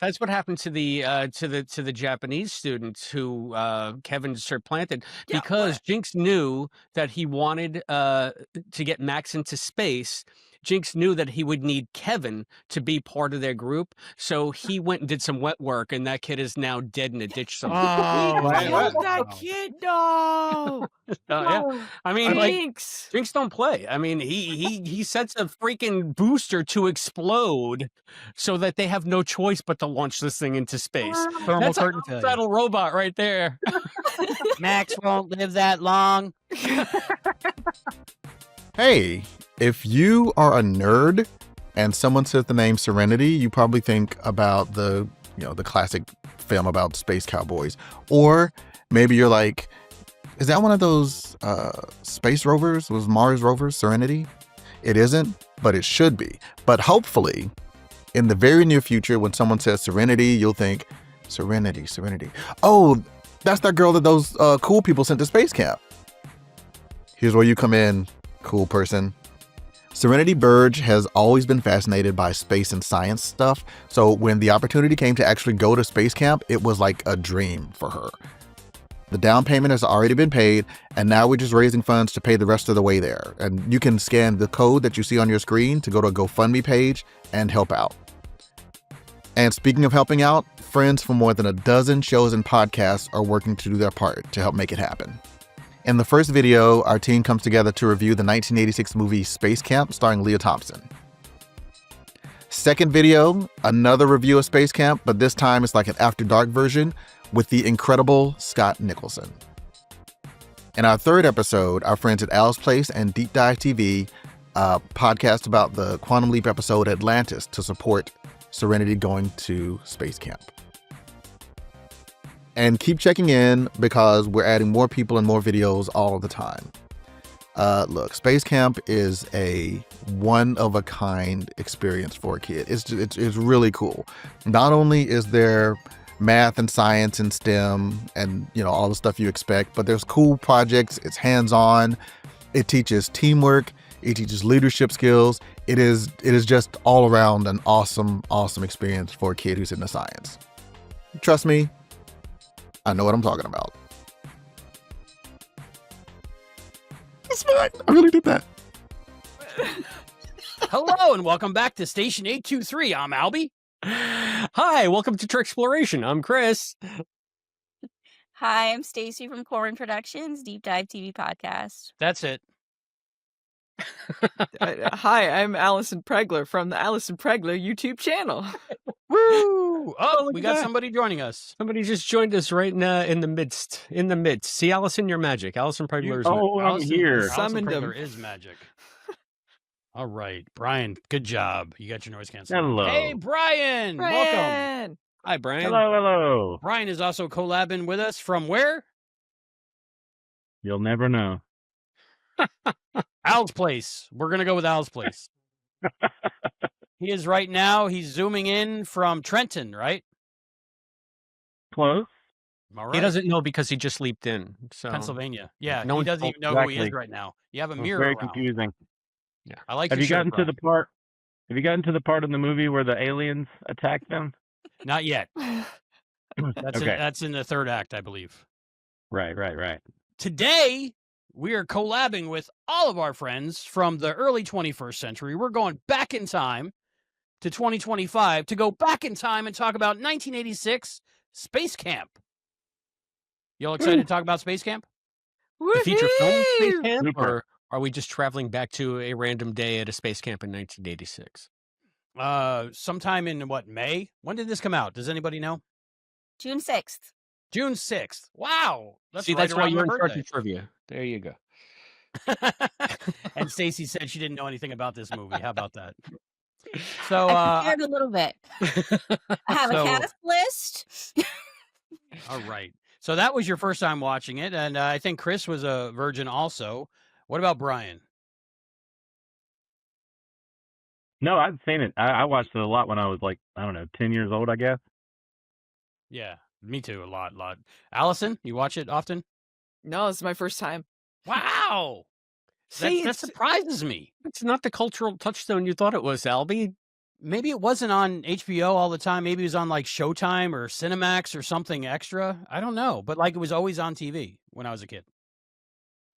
That's what happened to the Japanese students who Kevin supplanted Yeah, because what? Jinx knew that he wanted to get Max into space. Jinx knew that he would need Kevin to be part of their group, so he went and did some wet work, and that kid is now dead in a ditch somewhere. He Oh, killed that wow. kid. No. Yeah, I mean, like Jinx. Jinx don't play. I mean, he sets a freaking booster to explode, so that they have no choice but to launch this thing into space. Thermal That's a curtain failure. homicidal robot right there. Max won't live that long. Hey, if you are a nerd and someone says the name Serenity, you probably think about the classic film about space cowboys. Or maybe you're like, is that one of those space rovers? Was Mars rovers Serenity? It isn't, but it should be. But hopefully, in the very near future, when someone says Serenity, you'll think, Serenity. Oh, that's that girl that those cool people sent to SpaceCamp. Here's where you come in, cool person. Serenity Burdge has always been fascinated by space and science stuff, so when the opportunity came to actually go to SpaceCamp, it was like a dream for her. The down payment has already been paid, and now we're just raising funds to pay the rest of the way there. And you can scan the code that you see on your screen to go to a GoFundMe page and help out. And speaking of helping out, friends from more than a dozen shows and podcasts are working to do their part to help make it happen. In the first video, our team comes together to review the 1986 movie SpaceCamp starring Leah Thompson. Second video, another review of SpaceCamp, but this time it's like an After Dark version with the incredible Scott Nicholson. In our third episode, our friends at Al's Place and Deep Dive TV podcast about the Quantum Leap episode Atlantis to support Serenity going to SpaceCamp. And keep checking in because we're adding more people and more videos all the time. Look, SpaceCamp is a one-of-a-kind experience for a kid. It's really cool. Not only is there math and science and STEM and all the stuff you expect, but there's cool projects. It's hands-on. It teaches teamwork. It teaches leadership skills. It is just all around an awesome experience for a kid who's into science. Trust me, I know what I'm talking about. It's fine. I really did that. Hello and welcome back to Station 823. I'm Albie. Hi, welcome to Trick Exploration. I'm Chris. Hi, I'm Stacy from Corwin Productions, Deep Dive TV podcast. That's it. Hi, I'm Allison Pregler from the Allison Pregler YouTube channel. Woo! Oh, look we at got that. somebody joining us. Somebody just joined us right in the midst. See, Allison, you're magic. Allison Pregler is Oh, I'm Allison, here. Allison Summoned him. Pregler is magic. All right, Brian, good job. You got your noise canceling. Hello. Hey, Brian! Welcome. Hi, Brian. Hello. Brian is also collabing with us from where? You'll never know. Al's Place. We're going to go with Al's Place. He is right now. He's zooming in from Trenton, right? Close. All right. He doesn't know because he just leaped in. So Pennsylvania. Yeah, No he one- doesn't even know who he is exactly. right now. You have a It's mirror very around. confusing. I like Have your you shirt, gotten to Brian. the part? Have you gotten to the part in the movie where the aliens attack them? Not yet. That's Okay. that's in the third act, I believe. Right. Today, we are collabing with all of our friends from the early 21st century. We're going back in time to 2025 to go back in time and talk about 1986 SpaceCamp. Y'all excited to talk about SpaceCamp? the feature film Space Woohoo! Camp, Super. or are we just traveling back to a random day at a space camp in 1986? Sometime in May? When did this come out? Does anybody know? June 6th. June 6th. Wow. See, right that's why around you're my in charge birthday. of trivia. There you go. And Stacy said she didn't know anything about this movie. How about that? So, I prepared a little bit. I have So- a cast list. all right. So that was your first time watching it, and I think Chris was a virgin also. What about Brian? No, I've seen it. I watched it a lot when I was 10 years old, I guess. Yeah, me too. A lot. Allison, you watch it often? No, this is my first time. Wow. See, that it's surprises me. not the cultural touchstone you thought it was, Albie. maybe it wasn't on HBO all the time. Maybe it was on like Showtime or Cinemax or something extra. I don't know, but like it was always on TV when I was a kid.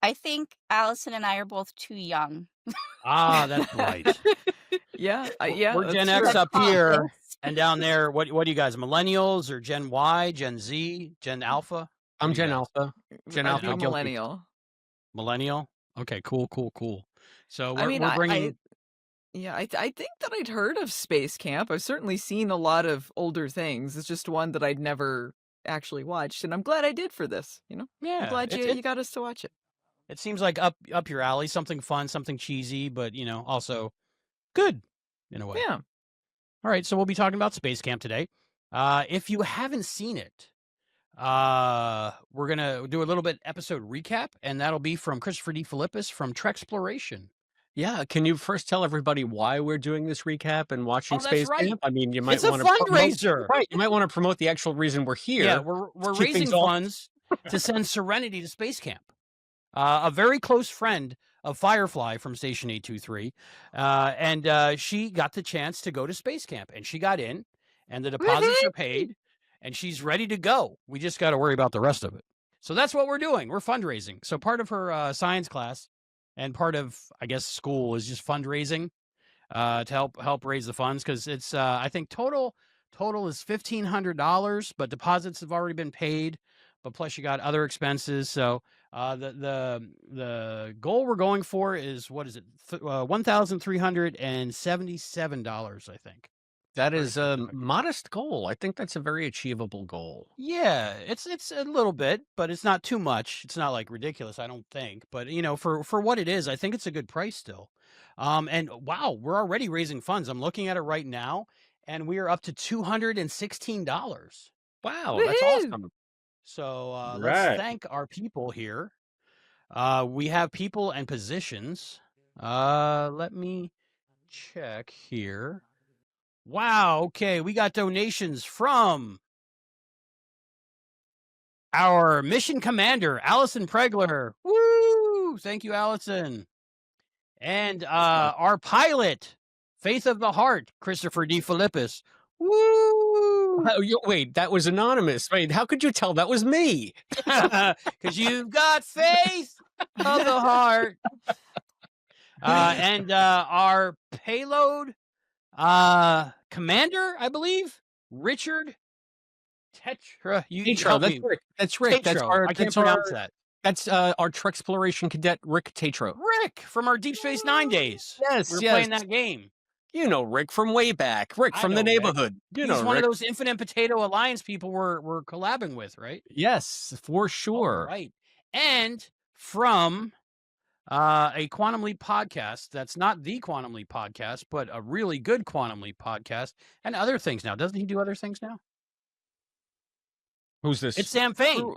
I think Allison and I are both too young. Ah, that's right. Yeah, We're that's Gen true. X up here, Yes. and down there. What are you guys? Millennials or Gen Y, Gen Z, Gen Alpha? What I'm are you Gen guys? Alpha. Gen I'd Alpha be guilty. millennial. Millennial. Okay, cool. So I mean, we're bringing. I think that I'd heard of Space Camp. I've certainly seen a lot of older things. It's just one that I'd never actually watched, and I'm glad I did for this. I'm Yeah, glad you got us to watch it. it seems like up your alley. Something fun, something cheesy, but also good in a way. Yeah. All right, so we'll be talking about Space Camp today. If you haven't seen it, we're gonna do a little bit episode recap, and that'll be from Christopher D. Philippus from Trexploration. Yeah, can you first tell everybody why we're doing this recap and watching Oh, that's Space right. Camp? I mean, you might It's a want to fundraiser. Right, you might want to promote the actual reason we're here. Yeah, we're keep raising things all- funds to send Serenity to Space Camp. A very close friend of Firefly from Station 823, and she got the chance to go to Space Camp, and she got in, and the deposits are paid, and she's ready to go. We just got to worry about the rest of it. So that's what we're doing. We're fundraising. So part of her science class and part of, I guess, school is just fundraising to help raise the funds, because it's I think total is $1,500, but deposits have already been paid, but plus you got other expenses. So the goal we're going for is, what is it, $1,377, I think. That is a modest goal. I think that's a very achievable goal. Yeah, it's a little bit, but it's not too much. It's not like ridiculous, I don't think. But for what it is, I think it's a good price still. And wow, we're already raising funds. I'm looking at it right now, and we are up to $216. Wow, that's Woohoo! awesome. So Right. let's thank our people here. We have people and positions. Let me check here. Wow, okay, we got donations from our mission commander, Allison Pregler. Woo! Thank you, Allison. And our pilot, Faith of the Heart, Christopher D. Philippus. Woo! Wait, that was anonymous. Wait, how could you tell that was me? Because you've got faith of the heart. And our payload commander, I believe, Richard Tetra. You Tetro, help that's me. Rick. That's Rick. That's Tetro. our. I can't that's pronounce our, that. That's our Trexploration cadet Rick Tetro. Rick from our Deep Space Nine days. Yes, we were yes. playing that game. You know Rick from way back. Rick I from the know Rick. neighborhood. You He's know one Rick. of those Infinite Potato Alliance people we're collabing with, right? Yes, for sure. All right. And from a Quantum Leap podcast that's not the Quantum Leap podcast, but a really good Quantum Leap podcast, and other things now. Doesn't he do other things now? Who's this? It's Sam Fain. Oh,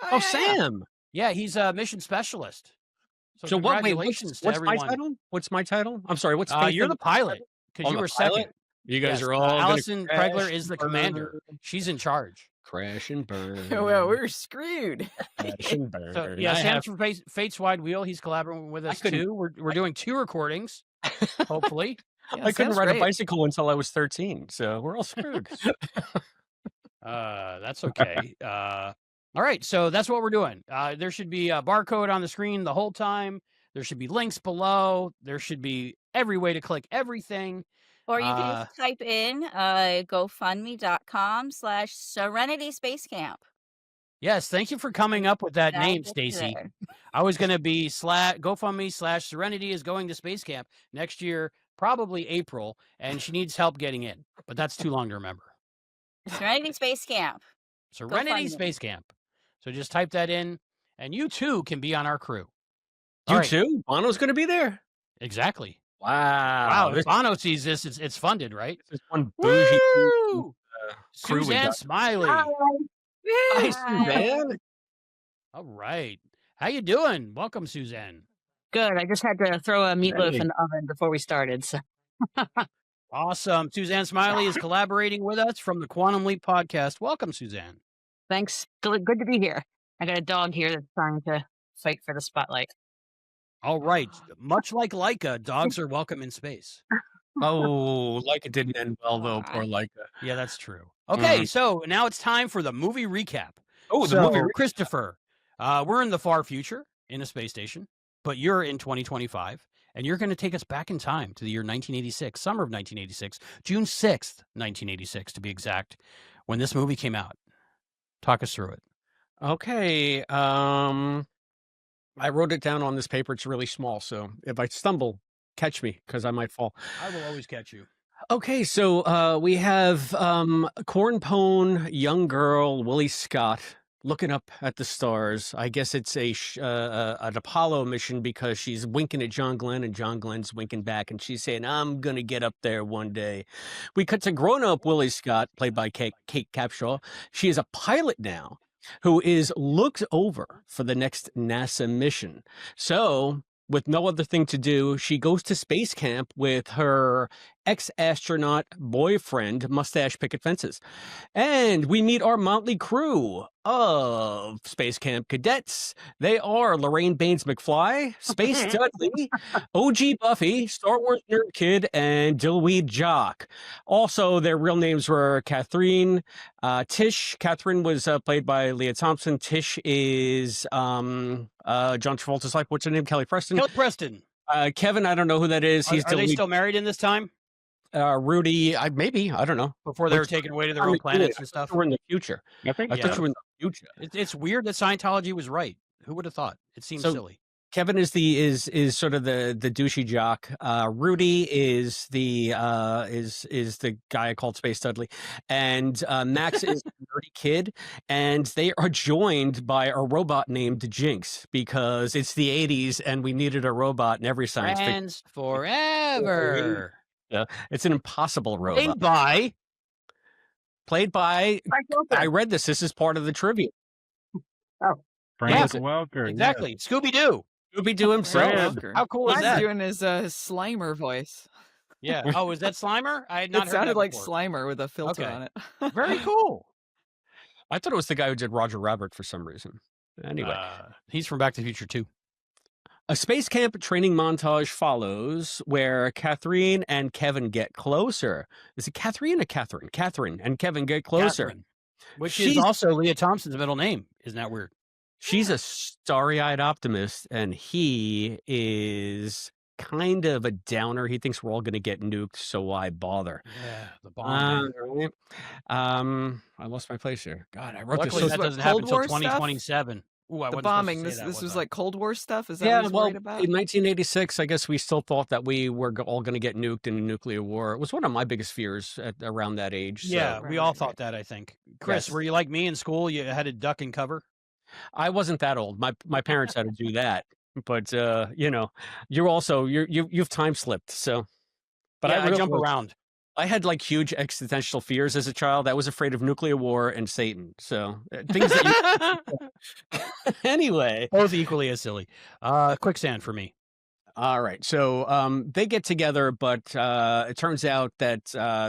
Oh, yeah. Sam. Yeah, he's a mission specialist. So what? Wait, congratulations what's to my everyone. title? What's my title? I'm sorry. What's Faith You're of the pilot, because Oh, you the were pilot? second. You guys Yes, are all gonna Allison crash Pregler is the and burn. commander. She's in charge. Crash and burn. Well, we're screwed. Crash and burn. So yeah, I Sam's have- from Fate's Wide Wheel. He's collaborating with us couldn't- too. We're doing 2 recordings, hopefully. Yeah, I couldn't sounds ride great. a bicycle until I was 13, so we're all screwed. That's okay. All right, so that's what we're doing. There should be a barcode on the screen the whole time. There should be links below. There should be every way to click everything. Or you can just type in GoFundMe.com/Serenity Space Camp. Yes, thank you for coming up with that That'll name, get you Stacy. there. I was going to be GoFundMe/Serenity is going to Space Camp next year, probably April, and she needs help getting in, but that's too long to remember. Serenity Space Camp. Serenity GoFundMe. Space Camp. So just type that in, and you too can be on our crew. You All right. too? Bono's going to be there? Exactly. Wow. Wow, if Bono sees this, it's funded, right? This is one bougie Woo! crew we Suzanne got. Smiley. Hi, Hi. Suzanne. All right. How you doing? Welcome, Suzanne. Good. I just had to throw a meatloaf Hey. in the oven before we started. So Awesome. Suzanne Smiley is collaborating with us from the Quantum Leap podcast. Welcome, Suzanne. thanks. Good to be here. I got a dog here that's trying to fight for the spotlight. All right. Much like Leica, dogs are welcome in space. Oh, Leica didn't end well though. Poor Aw. Leica. Yeah, that's true. Okay, so now it's time for the movie recap. Oh, the So, movie. Christopher, we're in the far future in a space station, but you're in 2025, and you're going to take us back in time to the year 1986, summer of 1986, June 6th, 1986 to be exact, when this movie came out. Talk us through it. Okay. I wrote it down on this paper. It's really small, so if I stumble, catch me because I might fall. I will always catch you. Okay, so we have corn pone young girl Willie Scott looking up at the stars. I guess it's an Apollo mission because she's winking at John Glenn and John Glenn's winking back, and she's saying, "I'm gonna get up there one day." We cut to grown-up Willie Scott, played by Kate Capshaw. She is a pilot now, who is looked over for the next NASA mission. So, with no other thing to do, she goes to space camp with her ex-astronaut boyfriend, Mustache Picket Fences. And we meet our motley crew of Space Camp cadets. They are Lorraine Baines McFly, Space Dudley, OG Buffy, Star Wars Nerd Kid, and Dillweed Jock. Also, their real names were Catherine, Tish. Catherine was played by Leah Thompson. Tish is John Travolta's wife. What's her name? Kelly Preston. Kelly Preston. Kevin, I don't know who that is. Are they still married in this time? Rudy, maybe, I don't know. Before they were taken away to their own planets and stuff? We're in the future. I think I Yeah. thought you were in the future. It's weird that Scientology was right. Who would have thought? It seems So- silly. Kevin is sort of the douchey jock. Rudy is the guy called Space Dudley, and Max is the nerdy kid. And they are joined by a robot named Jinx because it's the '80s and we needed a robot in every science fiction. Friends forever. It's an impossible robot. Played by Played by. Frank I Welker. read this. This is part of the trivia. Frank Yeah. Welker. exactly. Scooby Doo. Scooby Doo himself. Fred. Welker. How cool is He's that? doing his Slimer voice. Yeah. Oh, is that Slimer? I had not It heard sounded that like before. Slimer with a filter Okay. on it. Very cool. I thought it was the guy who did Roger Rabbit for some reason. Anyway. He's from Back to the Future too. A space camp training montage follows where Catherine and Kevin get closer. Is it Catherine or Catherine? Catherine and Kevin get closer. Catherine, which is She's- also Leah Thompson's middle name. Isn't that weird? She's a starry-eyed optimist, and he is kind of a downer. He thinks we're all going to get nuked, so why bother? Yeah, the bomb. I lost my place here. God, I wrote Luckily, this. that what, doesn't happen Cold until War stuff? 2027. Ooh, I The wasn't supposed to bombing. say This that, was was like Cold War stuff. Is that Yeah, what he's well, worried about? in 1986, I guess we still thought that we were all going to get nuked in a nuclear war. It was one of my biggest fears around that age. So. Yeah, we all Right, thought right. that. I think. Chris, Yes. were you like me in school? You had to duck and cover. I wasn't that old. My parents had to do that, but you've time slipped. So, but Yeah, I really jump was- around. I had like huge existential fears as a child. I was afraid of nuclear war and Satan. So things that anyway. Both equally as silly. Quicksand for me. All right. So they get together, but it turns out that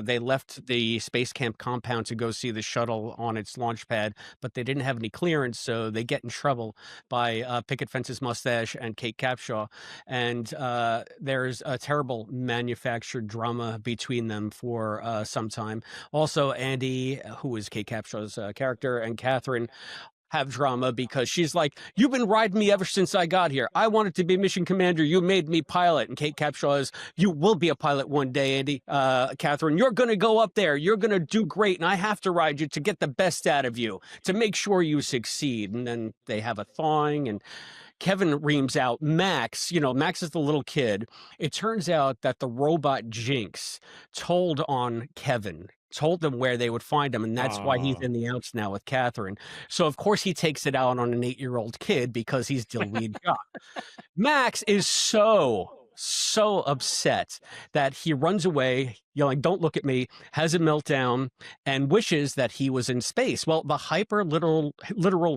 they left the space camp compound to go see the shuttle on its launch pad, but they didn't have any clearance. So they get in trouble by Picket Fence's Mustache and Kate Capshaw. And there's a terrible manufactured drama between them for some time. Also, Andy, who is Kate Capshaw's character, and Catherine have drama because she's like, "You've been riding me ever since I got here. I wanted to be mission commander. You made me pilot." And Kate Capshaw is, "You will be a pilot one day, Andy." Catherine, "You're going to go up there. You're going to do great. And I have to ride you to get the best out of you, to make sure you succeed." And then they have a thawing and Kevin reams out Max. Max is the little kid. It turns out that the robot Jinx told on Kevin, told them where they would find him, and that's why he's in the outs now with Catherine. So of course he takes it out on an 8-year-old kid because he's Dillweed Jock. Max is so upset that he runs away, yelling, "Don't look at me," has a meltdown, and wishes that he was in space. Well, the hyper literal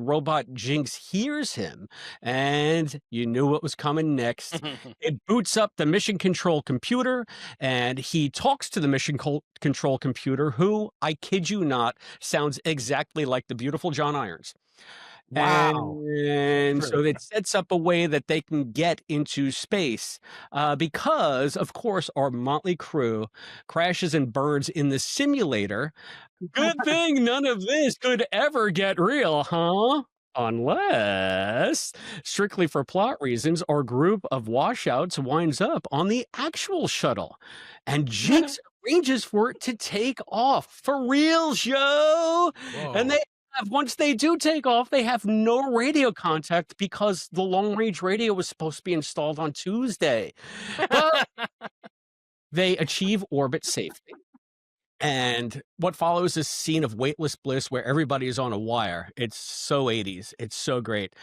robot Jinx hears him, and you knew what was coming next. It boots up the mission control computer, and he talks to the mission control computer, who, I kid you not, sounds exactly like the beautiful John Irons. Wow. And True. so it sets up a way that they can get into space because, of course, our motley crew crashes and burns in the simulator. Good thing none of this could ever get real, huh? Unless, strictly for plot reasons, our group of washouts winds up on the actual shuttle and Jinx arranges for it to take off. For real, Joe! And Whoa. once they do take off, they have no radio contact because the long range radio was supposed to be installed on Tuesday. But they achieve orbit safely. And what follows is a scene of weightless bliss where everybody is on a wire. It's so 80s. It's so great.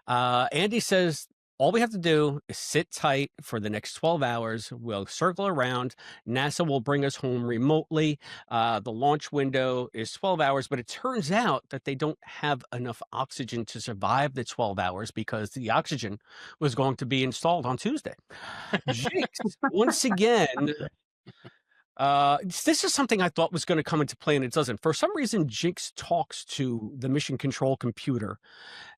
Andy says, all we have to do is sit tight for the next 12 hours. We'll circle around. NASA will bring us home remotely. The launch window is 12 hours, but it turns out that they don't have enough oxygen to survive the 12 hours because the oxygen was going to be installed on Tuesday. Jinx, once again, this is something I thought was going to come into play, and it doesn't. For some reason, Jinx talks to the mission control computer,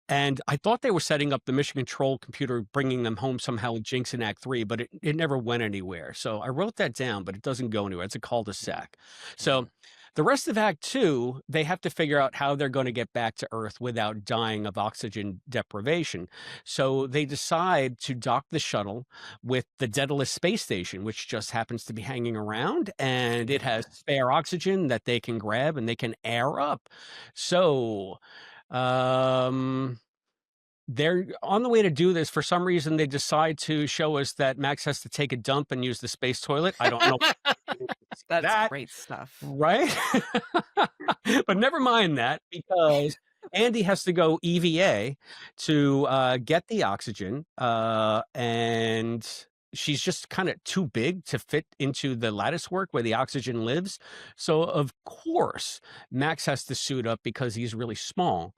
and I thought they were setting up the mission control computer, bringing them home somehow with Jinx in Act 3, but it never went anywhere. So I wrote that down, but it doesn't go anywhere. It's a cul-de-sac. So the rest of Act 2, they have to figure out how they're going to get back to Earth without dying of oxygen deprivation. So they decide to dock the shuttle with the Daedalus space station, which just happens to be hanging around, and it has spare oxygen that they can grab and they can air up. So they're on the way to do this. For some reason, they decide to show us that Max has to take a dump and use the space toilet. I don't know. That's great stuff. Right? But never mind that, because Andy has to go EVA to get the oxygen, and she's just kind of too big to fit into the lattice work where the oxygen lives. So, of course, Max has to suit up because he's really small,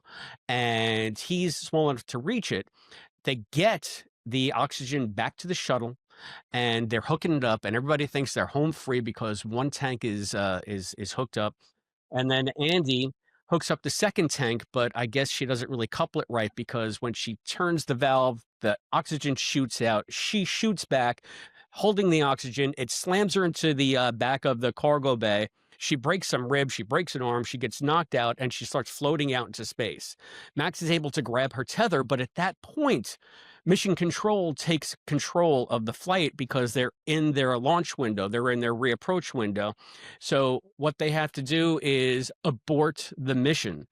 and he's small enough to reach it. They get the oxygen back to the shuttle, and they're hooking it up, and everybody thinks they're home free because one tank is hooked up. And then Andy hooks up the second tank, but I guess she doesn't really couple it right, because when she turns the valve, the oxygen shoots out. She shoots back, holding the oxygen. It slams her into the back of the cargo bay. She breaks some ribs, she breaks an arm, she gets knocked out, and she starts floating out into space. Max is able to grab her tether, but at that point, Mission Control takes control of the flight because they're in their launch window, they're in their reapproach window. So what they have to do is abort the mission.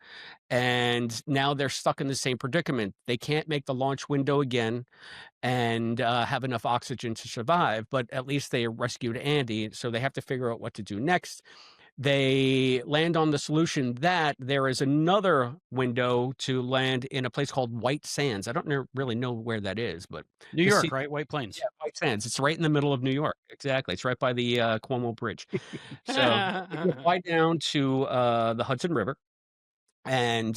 And now they're stuck in the same predicament. They can't make the launch window again and have enough oxygen to survive, but at least they rescued Andy. So they have to figure out what to do next. They land on the solution that there is another window to land in a place called White Sands. I don't really know where that is, but New York, right? White Plains. Yeah, White Sands. It's right in the middle of New York. Exactly. It's right by the Cuomo Bridge. So they fly down to the Hudson River, and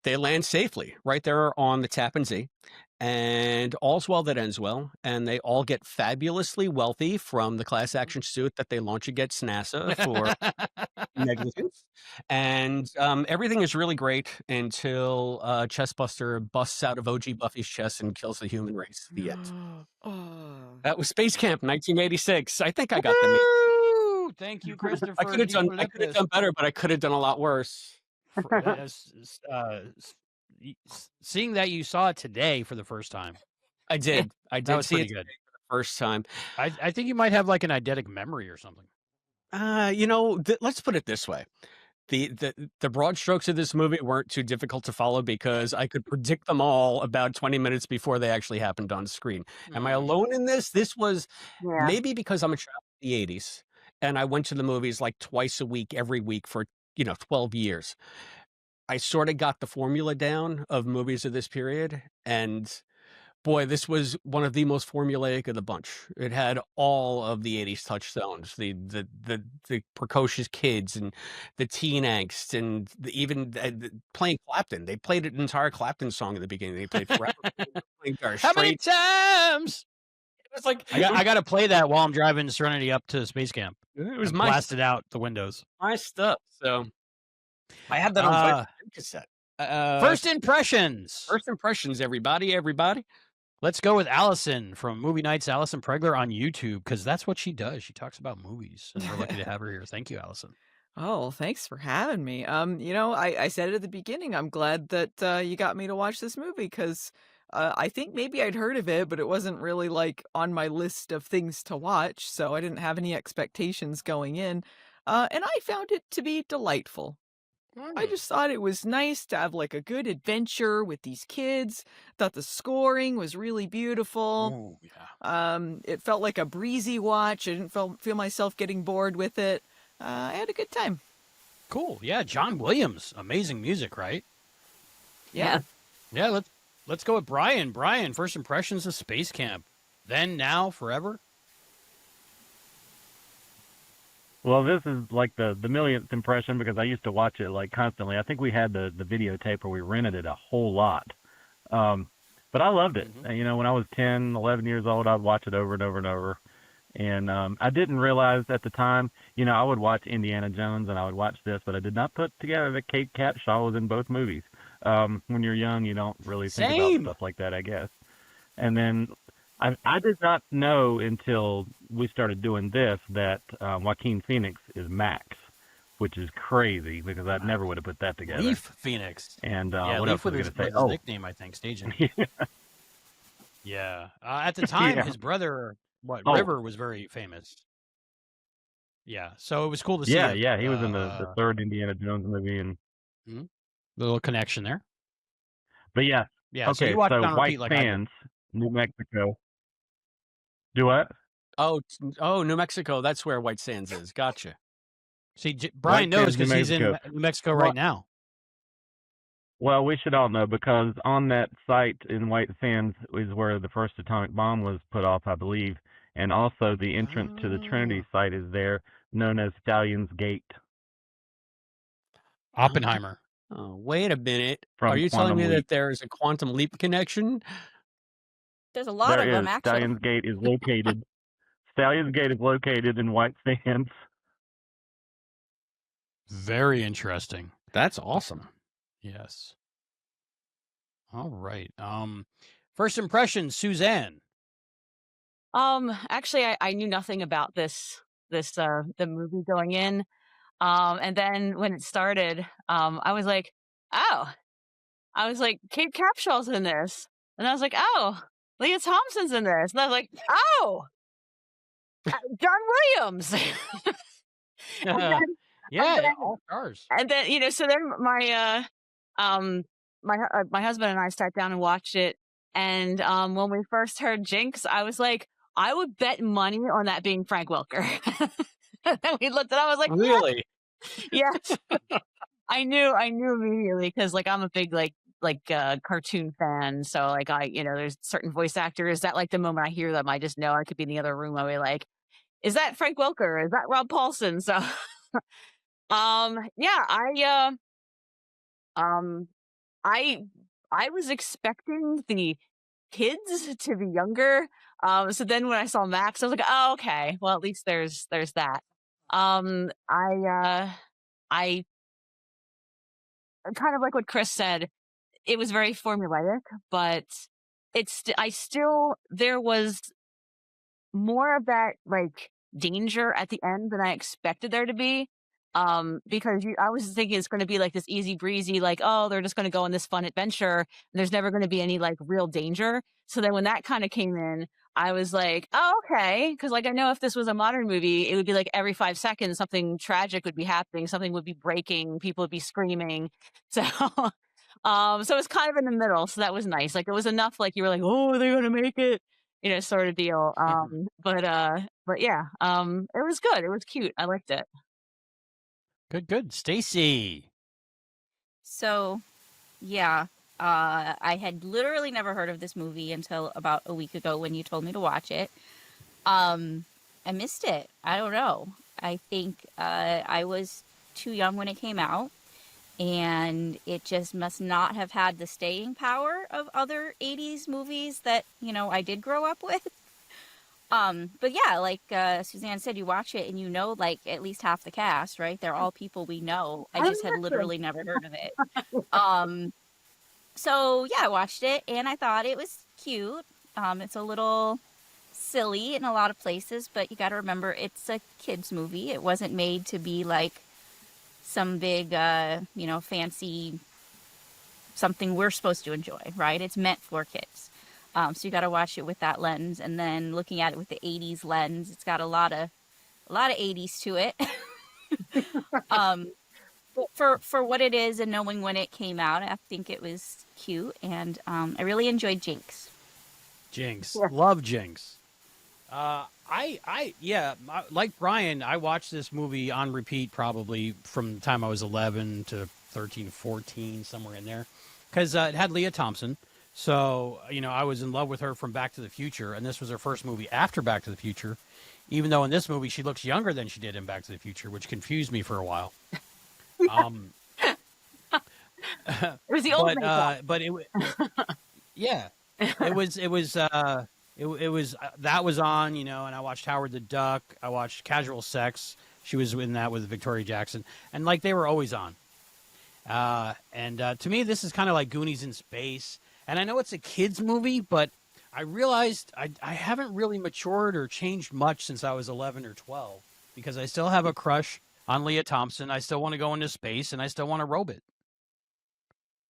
they land safely right there on the Tappan Zee. And all's well that ends well, and they all get fabulously wealthy from the class action suit that they launch against NASA for negligence. And everything is really great until Chestbuster busts out of OG Buffy's chest and kills the human race. The end. That was SpaceCamp 1986. I think I got the name. Woo! Thank you, Christopher. I could have done better, but I could have done a lot worse. Seeing that you saw it today for the first time. I did. I That did was see it pretty good. today for the first time. I think you might have like an eidetic memory or something. Let's put it this way. The broad strokes of this movie weren't too difficult to follow because I could predict them all about 20 minutes before they actually happened on screen. Am I alone in this? This was maybe because I'm a child of the 80s and I went to the movies like twice a week, every week for 12 years. I sort of got the formula down of movies of this period, and boy, this was one of the most formulaic of the bunch. It had all of the 80s touchstones, the precocious kids and the teen angst, and even playing Clapton. They played an entire Clapton song at the beginning. They played Forever. How many times? It was like I got to play that while I'm driving Serenity up to SpaceCamp. It was blasted out the windows. My stuff. So I had that on cassette. First impressions. First impressions, everybody. Let's go with Allison from Movie Nights, Allison Pregler on YouTube, because that's what she does. She talks about movies, and we're lucky to have her here. Thank you, Allison. Oh, thanks for having me. I said it at the beginning. I'm glad that you got me to watch this movie because I think maybe I'd heard of it, but it wasn't really like on my list of things to watch, so I didn't have any expectations going in. And I found it to be delightful. I just thought it was nice to have like a good adventure with these kids. Thought the scoring was really beautiful. Oh, yeah. It felt like a breezy watch. I didn't feel myself getting bored with it. I had a good time. Cool. Yeah, John Williams. Amazing music, right? Yeah. Yeah, let's go with Brian. Brian, first impressions of SpaceCamp. Then, now, forever? Well, this is like the millionth impression because I used to watch it like constantly. I think we had the videotape where we rented it a whole lot. But I loved it. Mhm. You know, when I was 10, 11 years old, I'd watch it over and over and over. And I didn't realize at the time, you know, I would watch Indiana Jones and I would watch this, but I did not put together that Kate Capshaw was in both movies. When you're young, you don't really think Same. about stuff like that, I guess. And then I did not know until we started doing this that Joaquin Phoenix is Max, which is crazy because I never would have put that together. Leaf Phoenix. And Yeah, what Leaf else was I was going to say? his Oh, nickname, I think, staging. yeah. Yeah. At the time, Yeah. his brother, Oh, River, was very famous. Yeah, so it was cool to see yeah, a yeah. He was in the third Indiana Jones movie, and little connection there. but yeah. Yeah, so Okay, you watched it so on White repeat like I did. Sands, New Mexico. Do what? Oh, New Mexico. That's where White Sands is. Gotcha. See, Brian White knows Sands, New because he's in Mexico. New Mexico Well, right now. well, we should all know because on that site in White Sands is where the first atomic bomb was put off, I believe, and also the entrance to the Trinity Oh. site is there, known as Stallion's Gate Oppenheimer. Oh, wait a minute. Are from you telling me Quantum Leap. that there's a quantum leap connection? There's a lot of There them, is. actually. Stallion's Gate is located. Stallion's Gate is located in White Sands. Very interesting. That's awesome. Yes. All right. First impression, Suzanne. Actually, I knew nothing about the movie going in. And then when it started, I was like, oh, Kate Capshaw's in this. And I was like, oh, Leah Thompson's in this. And I was like, oh, John Williams. And then, Yeah, all stars. so then my husband and I sat down and watched it. And when we first heard Jinx, I was like, I would bet money on that being Frank Welker. And then we looked at it, I was like, Really? yes. I knew immediately because like I'm a big cartoon fan. So like there's certain voice actors that like the moment I hear them, I just know I could be in the other room. I'll be like, is that Frank Welker? Is that Rob Paulson? So yeah, I was expecting the kids to be younger. So then when I saw Max, I was like, oh, okay. Well, at least there's that. I kind of like what Chris said. It was very formulaic, but there was more of that like danger at the end than I expected there to be. Because I was thinking it's going to be like this easy breezy, like, oh, they're just going to go on this fun adventure. And there's never going to be any like real danger. So then when that kind of came in, I was like, oh, okay. Cause like, I know if this was a modern movie, it would be like every 5 seconds, something tragic would be happening. Something would be breaking. People would be screaming. So, so it's kind of in the middle. So that was nice. Like it was enough. Like you were like, oh, they're going to make it, sort of deal. But yeah, it was good. It was cute. I liked it. Good. Stacy. So, yeah, I had literally never heard of this movie until about a week ago when you told me to watch it. I missed it. I don't know. I think I was too young when it came out, and it just must not have had the staying power of other 80s movies that, I did grow up with. But yeah, like Suzanne said, you watch it and you know like at least half the cast, right? They're all people we know. I just had literally never heard of it. So yeah, I watched it and I thought it was cute. It's a little silly in a lot of places, but you got to remember it's a kids movie. It wasn't made to be like some big, fancy something we're supposed to enjoy, right? It's meant for kids. So you got to watch it with that lens, and then looking at it with the '80s lens, it's got a lot of '80s to it. But for what it is and knowing when it came out, I think it was cute, and I really enjoyed Jinx. Jinx. Love Jinx. Like Brian, I watched this movie on repeat probably from the time I was 11 to 13, 14, somewhere in there, because it had Leah Thompson. So, I was in love with her from Back to the Future, and this was her first movie after Back to the Future, even though in this movie she looks younger than she did in Back to the Future, which confused me for a while. It was the old makeup. But it yeah, it was that was on, and I watched Howard the Duck. I watched Casual Sex. She was in that with Victoria Jackson, and like they were always on. And to me, this is kind of like Goonies in space. And I know it's a kids movie, but I realized I haven't really matured or changed much since I was 11 or 12, because I still have a crush on Leah Thompson. I still want to go into space, and I still want to robe it.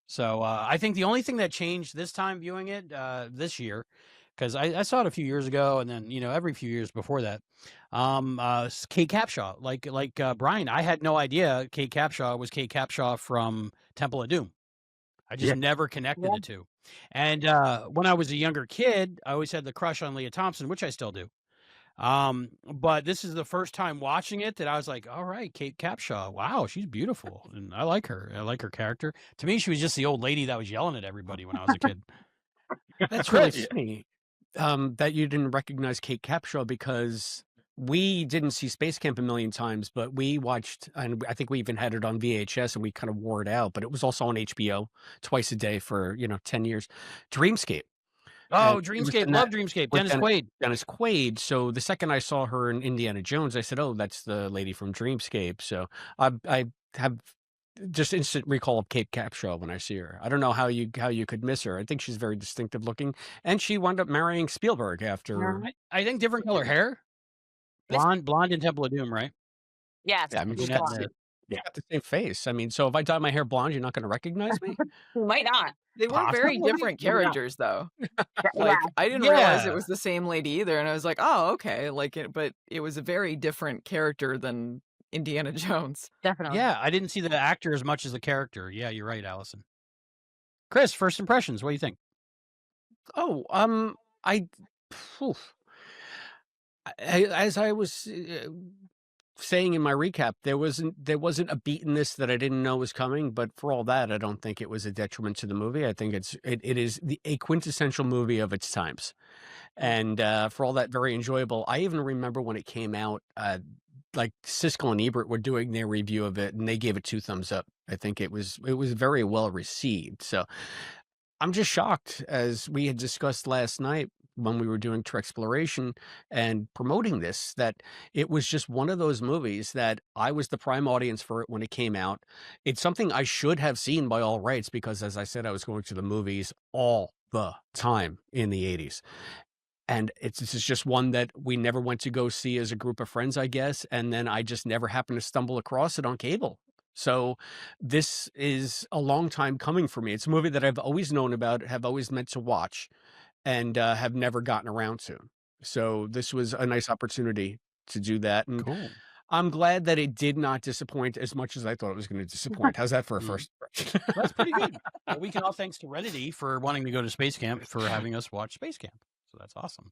So I think the only thing that changed this time viewing it this year, because I saw it a few years ago, and then every few years before that, Kate Capshaw. Like Brian, I had no idea Kate Capshaw was Kate Capshaw from Temple of Doom. I just never connected the two. And when I was a younger kid, I always had the crush on Leah Thompson, which I still do. But this is the first time watching it that I was like, all right, Kate Capshaw. Wow, she's beautiful. And I like her. I like her character. To me, she was just the old lady that was yelling at everybody when I was a kid. That's really funny that you didn't recognize Kate Capshaw, because we didn't see SpaceCamp a million times, but we watched, and I think we even had it on VHS and we kind of wore it out, but it was also on HBO twice a day for, 10 years. Dreamscape. Oh, And it was Dreamscape. in Love that Dreamscape. with Dennis Quaid. Dennis Quaid. So the second I saw her in Indiana Jones, I said, "Oh, that's the lady from Dreamscape." So I have just instant recall of Kate Capshaw when I see her. I don't know how you could miss her. I think she's very distinctive looking, and she wound up marrying Spielberg after. I think different color hair. Blonde in Temple of Doom, right? Yeah, Yeah, I mean, she's Brunette got, in there. got the same face. I mean, so if I dye my hair blonde, you're not going to recognize me? you might not. They were very Possibly. different characters, though. Yeah, Like, I didn't realize Yeah. it was the same lady either, and I was like, oh, okay. But it was a very different character than Indiana Jones. definitely. Yeah, I didn't see the actor as much as the character. Yeah, you're right, Allison. Chris, first impressions. What do you think? Oh, phew. As I was saying in my recap, there wasn't a beat in this that I didn't know was coming, but for all that, I don't think it was a detriment to the movie. I think it is a quintessential movie of its times, and for all that, very enjoyable. I even remember when it came out, like Siskel and Ebert were doing their review of it, and they gave it 2 thumbs up. I think it was very well received. So I'm just shocked, as we had discussed last night when we were doing Trek Exploration and promoting this, that it was just one of those movies that I was the prime audience for it when it came out. It's something I should have seen by all rights, because, as I said, I was going to the movies all the time in the 80s. And this is just one that we never went to go see as a group of friends, I guess. And then I just never happened to stumble across it on cable. So this is a long time coming for me. It's a movie that I've always known about, have always meant to watch, and have never gotten around to. So this was a nice opportunity to do that. And Cool. I'm glad that it did not disappoint as much as I thought it was going to disappoint. How's that for a first impression? That's pretty good. Well, we can all thank Serenity for wanting to go to Space Camp, for having us watch Space Camp. So that's awesome.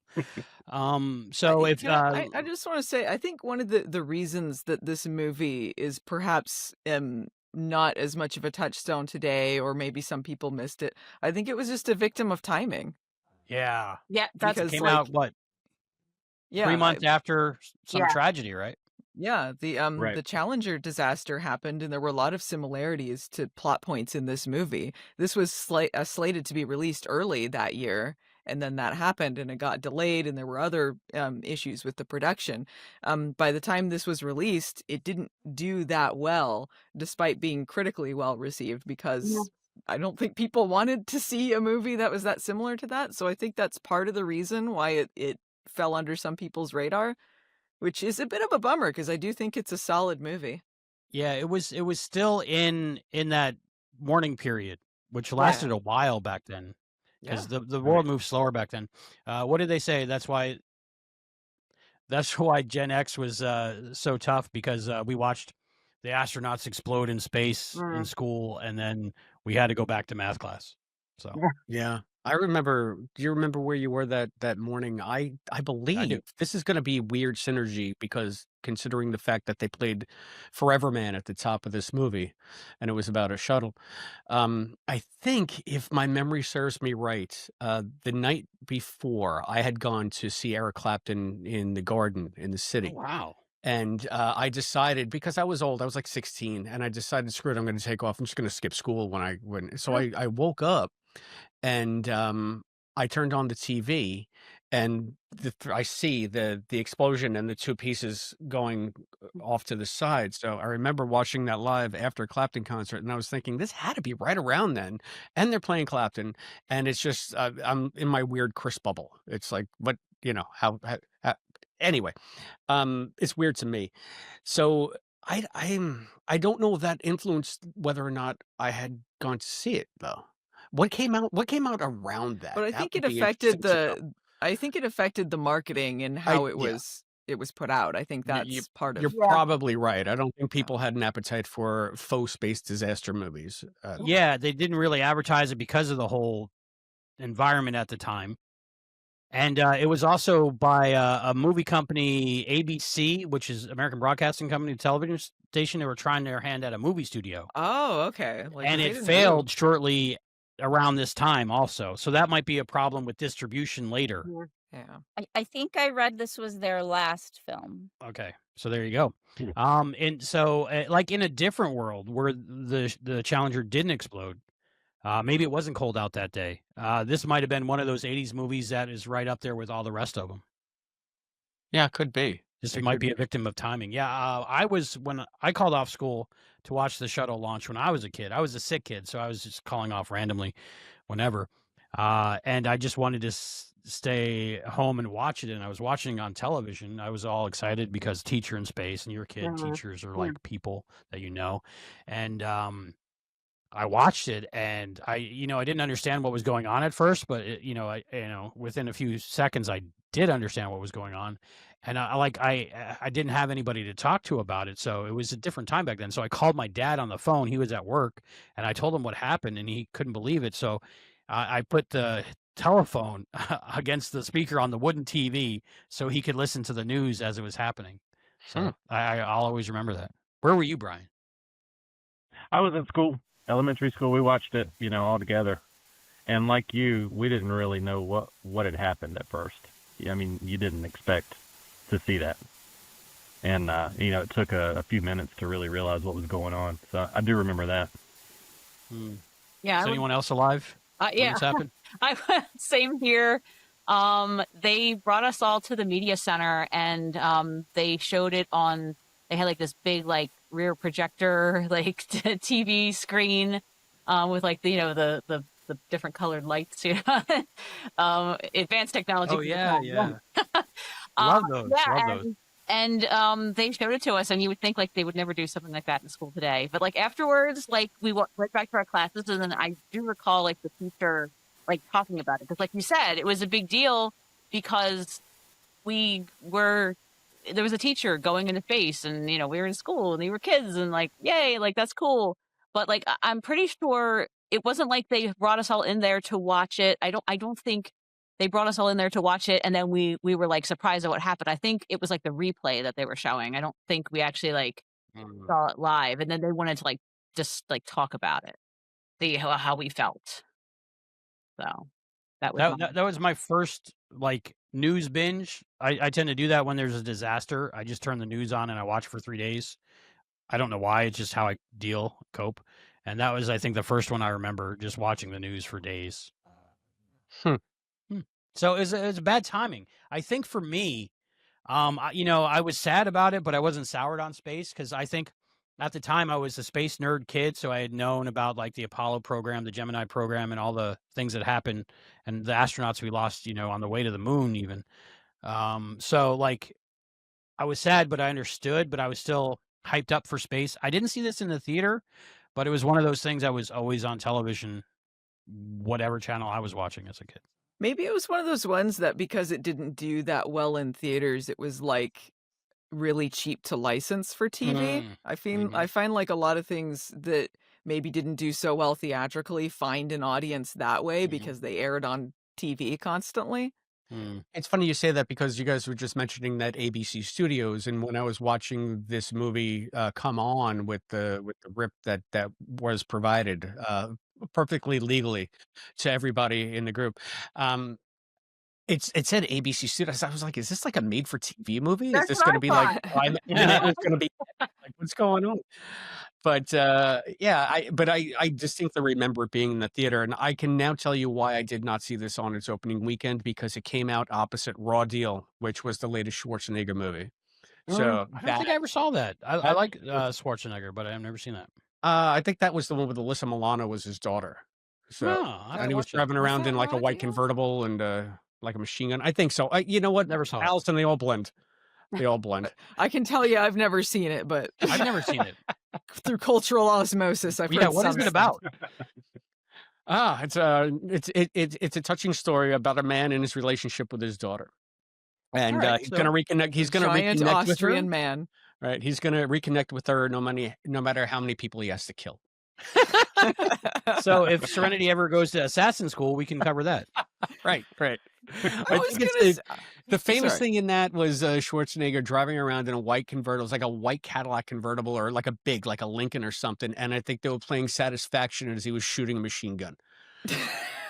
So if I just want to say, I think one of the reasons that this movie is perhaps not as much of a touchstone today, or maybe some people missed it, I think it was just a victim of timing. yeah, Yeah, that's Because, came like, out what Yeah, 3 months after some Yeah. tragedy, right? Yeah, Right. the Challenger disaster happened, and there were a lot of similarities to plot points in this movie. This was slated to be released early that year, and then that happened and it got delayed and there were other issues with the production. By the time this was released, it didn't do that well, despite being critically well received, because I don't think people wanted to see a movie that was that similar to that. So I think that's part of the reason why it fell under some people's radar, which is a bit of a bummer because I do think it's a solid movie. Yeah, it was still in that mourning period, which Yeah. lasted a while back then, Yeah. because the world moved slower back then. What did they say? That's why Gen X was so tough, because we watched the astronauts explode in space in school, and then we had to go back to math class. So Yeah. I remember. Do you remember where you were that morning? I believe this is going to be weird synergy, because considering the fact that they played Forever Man at the top of this movie, and it was about a shuttle. I think, if my memory serves me right, the night before I had gone to see Eric Clapton in the Garden in the city. wow. And I decided, because I was old, I was like 16, and I decided, screw it, I'm going to take off. I'm just going to skip school so I woke up, and I turned on the TV, and I see the explosion and the two pieces going off to the side. So I remember watching that live after a Clapton concert, and I was thinking, this had to be right around then, and they're playing Clapton, and it's just I'm in my weird Chris bubble. It's like, what, how anyway, it's weird to me. So I don't know if that influenced whether or not I had gone to see it, though. What came out around that? But I That think it would be affected interesting the marketing and I how it yeah. was put out. I think You that's part you're of probably right. I don't think people had an appetite for faux space disaster movies. Yeah, they didn't really advertise it because of the whole environment at the time. And it was also by a movie company, ABC, which is American Broadcasting Company, television station. They were trying their hand at a movie studio, Oh, okay. Like, and they it didn't failed shortly around this time also. So that might be a problem with distribution later. Yeah. I think I read this was their last film. Okay, so there you go. Cool. And so, like in a different world where the Challenger didn't explode, maybe it wasn't cold out that day. This might have been one of those '80s movies that is right up there with all the rest of them. Yeah, could be. This It might could be a victim of timing. Yeah, when I called off school to watch the shuttle launch when I was a kid. I was a sick kid, so I was just calling off randomly whenever. And I just wanted to stay home and watch it. And I was watching on television. I was all excited because teacher in space, and you're a kid. Teachers are like people that you know. And I watched it, and I didn't understand what was going on at first, but within a few seconds I did understand what was going on. And I didn't have anybody to talk to about it, so it was a different time back then. So I called my dad on the phone. He was at work, and I told him what happened, and he couldn't believe it. So I put the telephone against the speaker on the wooden TV so he could listen to the news as it was happening. So I'll always remember that. Where were you, Brian? I was in school, elementary school. We watched it, all together. And like you, we didn't really know what had happened at first. I mean, you didn't expect to see that. And, it took a few minutes to really realize what was going on. So I do remember that. Yeah. Is anyone else alive? when Yeah. this happened? Same here. They brought us all to the media center, and they showed it on. They had like this big like rear projector like TV screen with like the different colored lights. Advanced technology. Oh yeah, yeah. Um, Love those. yeah, Love those. and they showed it to us, and you would think like they would never do something like that in school today. But like afterwards, like we went back to our classes, and then I do recall like the teacher like talking about it, because like you said, it was a big deal because there was a teacher going into space, and we were in school and we were kids, and like yay, like that's cool. But like I'm pretty sure it wasn't like they brought us all in there to watch it. I don't think they brought us all in there to watch it, and then we were like surprised at what happened. I think it was like the replay that they were showing. I don't think we actually like saw it live, and then they wanted to like just like talk about it, how we felt. So that was That was my first like news binge. I tend to do that when there's a disaster. I just turn the news on and I watch for 3 days. I don't know why. It's just how I cope. And that was, I think, the first one I remember, just watching the news for days. So it was bad timing. I think for me, I was sad about it, but I wasn't soured on space because I think at the time I was a space nerd kid, so I had known about like the Apollo program, the Gemini program, and all the things that happened, and the astronauts we lost, on the way to the moon, even. So like I was sad, but I understood, but I was still hyped up for space. I didn't see this in the theater, but it was one of those things I was always on television, whatever channel I was watching as a kid. Maybe it was one of those ones that because it didn't do that well in theaters, it was like really cheap to license for TV. I find like a lot of things that maybe didn't do so well theatrically find an audience that way because they aired on TV constantly. It's funny you say that because you guys were just mentioning that ABC Studios, and when I was watching this movie come on with the rip that was provided perfectly legally to everybody in the group, it said ABC Studios. I was like, is this like a made for TV movie? That's Is this what going I to be like thought. and it was going to be like what's going on? But I distinctly remember it being in the theater, and I can now tell you why I did not see this on its opening weekend, because it came out opposite Raw Deal, which was the latest Schwarzenegger movie. So I don't think I ever saw that. I like Schwarzenegger, but I've never seen that. I think that was the one with Alyssa Milano was his daughter. So No, I and gotta he was watch that. driving around that in like a Raw white Deal? convertible and like a machine gun. I think so. You know what? Never saw it. Allison, they all blend. They all blend. I can tell you I've never seen it, but I've never seen it. through cultural osmosis, I've Yeah, heard what is some it stuff. about? It's a touching story about a man and his relationship with his daughter. And Alright, he's so- going to reconnect. He's going to Giant reconnect with her. Austrian man. Right. He's going to reconnect with her no matter how many people he has to kill. So if Serenity ever goes to assassin school, we can cover that. Right. I I was think it's gonna the famous sorry. thing in that was Schwarzenegger driving around in a white convertible. It was like a white Cadillac convertible or like a Lincoln or something. And I think they were playing Satisfaction as he was shooting a machine gun.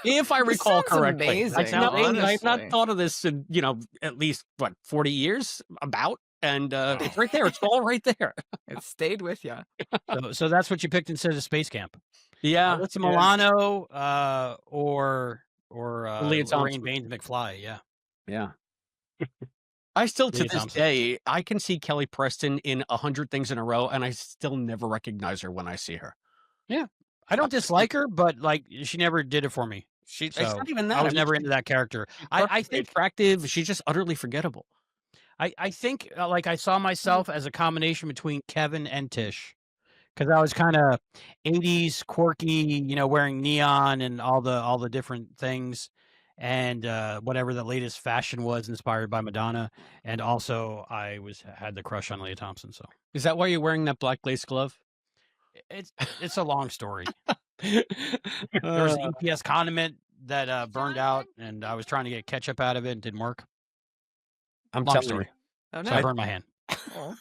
If I This recall sounds correctly. amazing, I've not honestly. thought of this in, at least 40 years about. And it's right there. It's all right there. It stayed with you. So that's what you picked instead of SpaceCamp. Yeah. Alyssa Milano, or Leah Thompson. Lorraine Baines McFly. Yeah. Yeah. I still, to Leah this Thompson. day, I can see Kelly Preston in 100 things in a row, and I still never recognize her when I see her. I don't dislike her, but like she never did it for me. It's So not even that. I was mean, never she's into that character. I perfectly think attractive. She's just utterly forgettable. I think like I saw myself as a combination between Kevin and Tish, because I was kind of 80s quirky, wearing neon and all the different things, and whatever the latest fashion was inspired by Madonna, and also I had the crush on Leah Thompson. So Is that why you're wearing that black lace glove? it's a long story. There was an EPS condiment that burned out, and I was trying to get ketchup out of it, and it didn't work. I'm Long telling story. you. Oh So I no. burned my hand. Oh.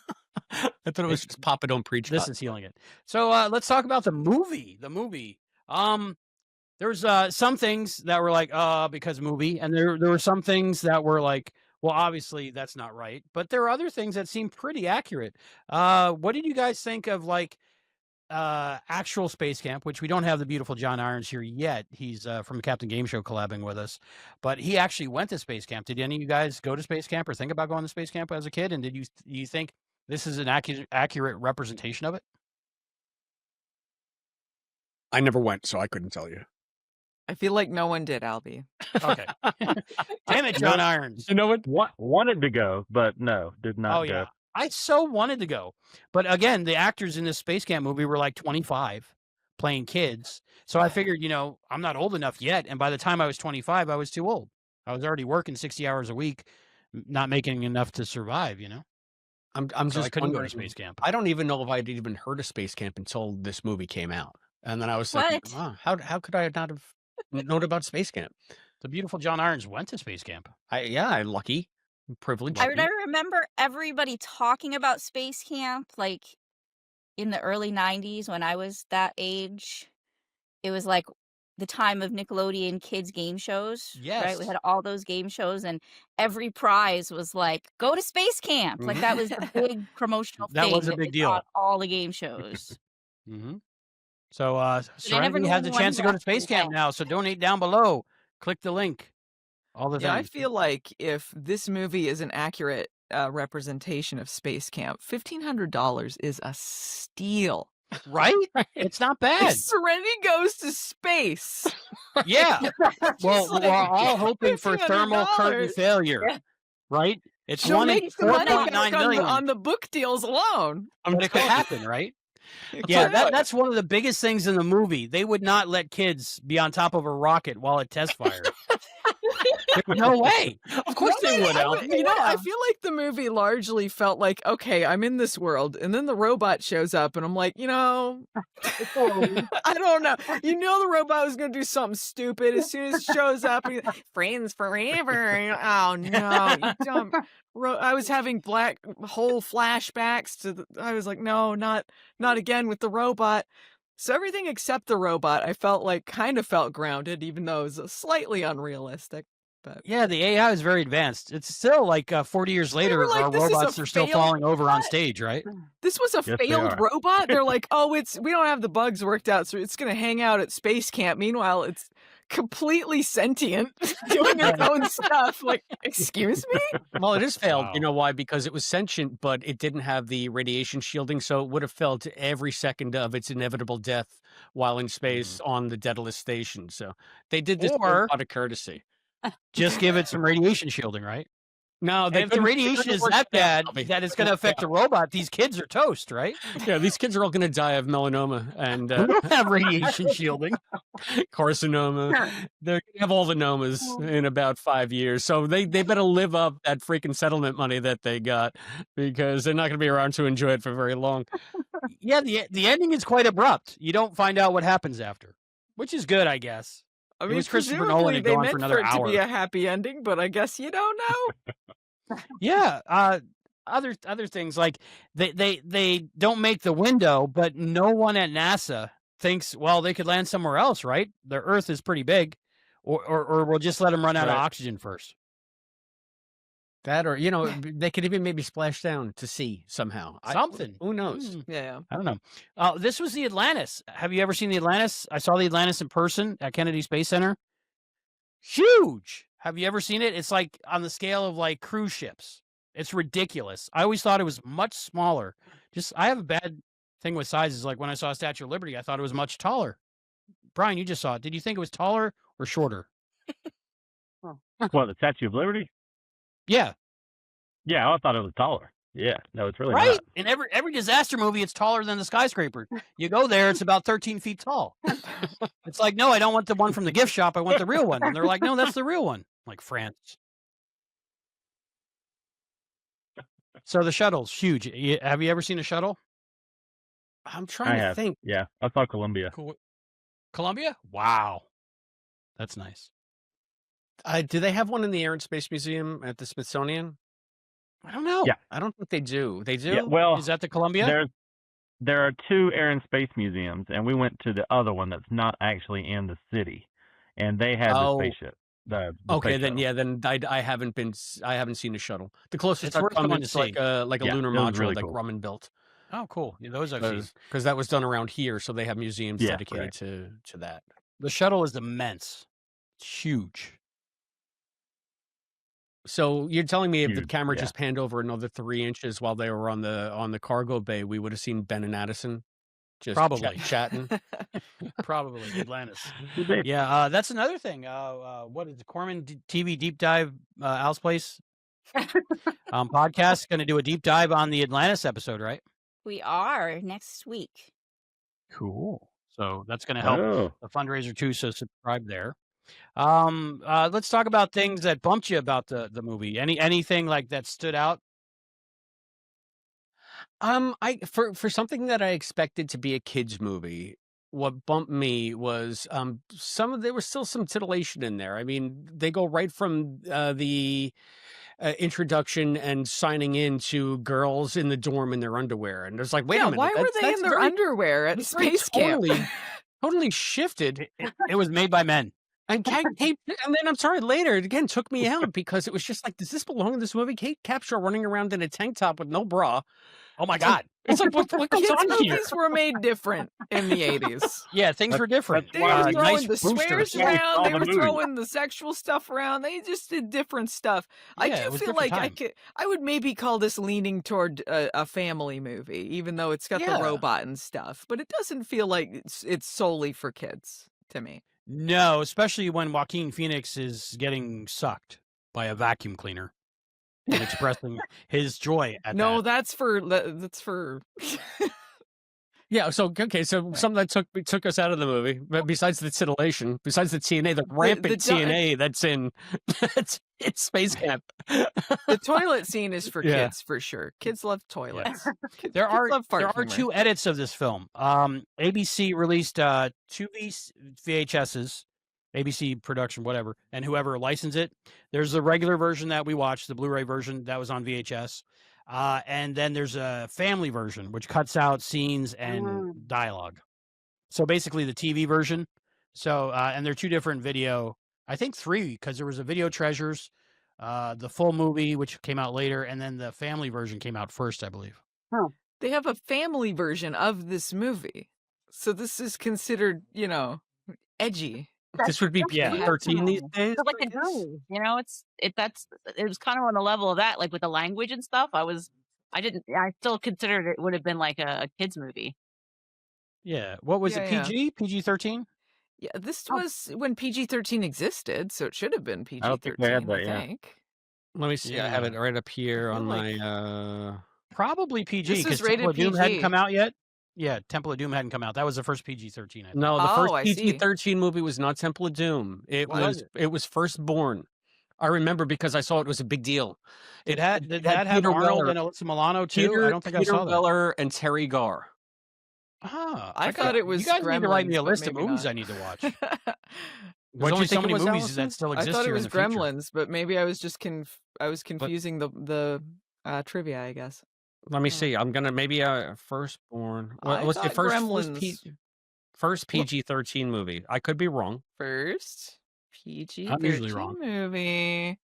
I thought it was just Papa Don't Preach. This is healing it. So let's talk about the movie. There's some things that were like, because movie, and there were some things that were like, well, obviously that's not right. But there are other things that seem pretty accurate. What did you guys think of like actual SpaceCamp, which we don't have the beautiful John Irons here yet. He's from Captain Game Show collabing with us, but he actually went to SpaceCamp. Did any of you guys go to SpaceCamp or think about going to SpaceCamp as a kid? And did you think this is an accurate representation of it? I never went, so I couldn't tell you. I feel like no one did, Albie. Okay. Damn it, John Irons. You know what? Wanted to go, but no, did not Oh go. yeah. I so wanted to go. But again, the actors in this SpaceCamp movie were like 25 playing kids. So I figured, I'm not old enough yet. And by the time I was 25, I was too old. I was already working 60 hours a week, not making enough to survive, I'm So just I couldn't go to wondering- SpaceCamp. I don't even know if I'd even heard of SpaceCamp until this movie came out. And then I was thinking, What? wow, how could I not have known about SpaceCamp? The beautiful John Irons went to SpaceCamp. I'm lucky, privileged. I remember everybody talking about SpaceCamp like in the early 90s when I was that age. It was like the time of Nickelodeon kids game shows. Right? Yes. We had all those game shows and every prize was like, go to SpaceCamp. Like that was the big promotional That thing. was a big they saw deal. on all the game shows. Mm-hmm. So I never Serenity knew has a anyone chance to who go to actually SpaceCamp went. now. So donate down below. Click the link. all the Yeah, I things. feel like if this movie is an accurate representation of SpaceCamp, $1,500 is a steal. Right? It's not bad. Serenity goes to space. Yeah. Well, Just we're like, all hoping for thermal curtain $1,500. failure, Yeah. right? It's She'll one in make the money 4.9 back million. on the book deals alone. But it could happen, right? It Yeah, could. that's one of the biggest things in the movie. They would not let kids be on top of a rocket while it test fired. There's no way. Of course they would, Al. You know, I feel like the movie largely felt like, okay, I'm in this world, and then the robot shows up, and I'm like, you know, I don't know. You know, the robot was going to do something stupid as soon as it shows up. And, friends forever. Oh no, you dumb. I was having black hole flashbacks to. I was like, no, not again with the robot. So everything except the robot, I felt like kind of felt grounded, even though it was slightly unrealistic. But Yeah, the AI is very advanced. It's still like 40 years later, were like, our "This is a robots are still failed falling over on robot." stage, right? this was a Yes, they failed are. robot. They're like, oh, we don't have the bugs worked out, so it's going to hang out at SpaceCamp. Meanwhile, it's completely sentient, doing its own stuff. Like, excuse me? Well, it is failed. Wow. You know why? Because it was sentient, but it didn't have the radiation shielding, so it would have felt every second of its inevitable death while in space on the Daedalus station. So they did this Or- out of courtesy. Just give it some radiation shielding, right? No, And if the radiation is that bad that it's going to affect the robot, these kids are toast, right? Yeah, these kids are all going to die of melanoma and We don't have radiation shielding. carcinoma. They're going to have all the nomas in about 5 years. So they better live up that freaking settlement money that they got, because they're not going to be around to enjoy it for very long. Yeah, the ending is quite abrupt. You don't find out what happens after, which is good, I guess. I It mean, was Christopher presumably Nolan to they go on meant for another it to be hour. a happy ending, but I guess you don't know. Yeah, other things like they don't make the window, but no one at NASA thinks, well, they could land somewhere else, right? The Earth is pretty big, or we'll just let them run out of Right. oxygen first. That, or, you know, they could even maybe splash down to sea somehow. Something. Who knows? Mm, Yeah. I don't know. This was the Atlantis. Have you ever seen the Atlantis? I saw the Atlantis in person at Kennedy Space Center. Huge. Have you ever seen it? It's like on the scale of like cruise ships. It's ridiculous. I always thought it was much smaller. I have a bad thing with sizes. Like when I saw Statue of Liberty, I thought it was much taller. Brian, you just saw it. Did you think it was taller or shorter? What, the Statue of Liberty? Yeah. Yeah, I thought it was taller. Yeah, no, it's really Right. not. In every disaster movie, it's taller than the skyscraper. You go there, it's about 13 feet tall. It's like, no, I don't want the one from the gift shop. I want the real one. And they're like, no, that's the real one. Like France. So the shuttle's huge. Have you ever seen a shuttle? I'm I trying to have. think. Yeah, I saw Columbia. Columbia? Wow. That's nice. Do they have one in the Air and Space Museum at the Smithsonian? I don't know. Yeah. I don't think they do. They do? Yeah, well, Is that the Columbia? there are two Air and Space Museums, and we went to the other one that's not actually in the city, and they had Oh. the spaceship. The Okay, space then shuttle. yeah, then I haven't seen a shuttle. The closest It's I've worth come going to is like see. a Yeah, lunar it was module really that cool. Grumman built, Oh, cool. Yeah, those I've seen. because that was done around here, so they have museums Yeah, dedicated to that. The shuttle is immense. It's huge. So you're telling me if the Huge, camera yeah. just panned over another 3 inches while they were on the cargo bay, we would have seen Ben and Addison just Probably. chatting. Probably Atlantis. Could be. Yeah, that's another thing. What is the Corman TV Deep Dive, Al's Place podcast? Going to do a deep dive on the Atlantis episode, right? We are next week. Cool. So that's going to help Oh, the fundraiser too. So subscribe there. Let's talk about things that bumped you about the movie. Anything like that stood out? For something that I expected to be a kids movie, what bumped me was there was still some titillation in there. I mean, they go right from the introduction and signing in to girls in the dorm in their underwear, and there's like, wait a minute, why were they that's in their very- underwear at that's very space camp? totally shifted. It was made by men. And and then I'm sorry, later it again took me out because it was just like, does this belong in this movie? Kate Capshaw running around in a tank top with no bra. Oh my It's like, God. It's like what goes Kids on here? movies were made different in the 80s. Yeah, things were different. They were throwing Nice the swears boosters. around. all They the were movies. throwing the sexual stuff around. They just did different stuff. I Yeah, it do was feel different like time. I would maybe call this leaning toward a family movie, even though it's got Yeah. the robot and stuff. But it doesn't feel like it's solely for kids to me. No, especially when Joaquin Phoenix is getting sucked by a vacuum cleaner and expressing his joy at No, that. that's for. Yeah. So okay. So something that took us out of the movie, but besides the titillation, besides the TNA, the rampant di- TNA that's in SpaceCamp. The toilet scene is for Yeah. kids for sure. Kids love toilets. Kids There are love fart humor. two edits of this film. ABC released two VHSs, ABC production, whatever, and whoever licensed it. There's the regular version that we watched, the Blu-ray version that was on VHS, and then there's a family version which cuts out scenes and dialogue. So basically, the TV version. So and they're two different video. I think three, because there was a Video Treasures, the full movie which came out later, and then the family version came out first, I believe. They have a family version of this movie. So this is considered, edgy. This would be Yeah. 13 these days. It's like the Goonies, it was kind of on the level of that, like with the language and stuff. I still considered it would have been like a kids movie. Yeah. What was it? Yeah. PG? PG-13? Yeah, this was when PG-13 existed, so it should have been I don't think they had PG-13, that, I yeah. think. Let me see. I have Yeah. it right up here I on feel my. Probably PG, This because was rated Temple of Doom hadn't PG. come out yet. Yeah, Temple of Doom hadn't come out. That was the first PG-13, I think. No, the Oh, first I see. PG-13 movie was not Temple of Doom. It What was was Firstborn. I remember because I saw it was a big deal. Did that have Peter Arnold Weller. and Alyssa Milano too? Peter, I don't think Peter I saw that. Weller and Terry Garr. Ah, I thought it was You guys need to write me a Gremlins, but list of maybe movies not. I need to watch. Was Watch only so thinking many it was movies Allison? that still I exist thought it here was in the future. Gremlins, but maybe I was just confusing the trivia, I guess. Let me see. I'm gonna maybe Firstborn. I Was it thought first PG-13 movie? I could be wrong. First PG-13 I'm usually wrong. movie.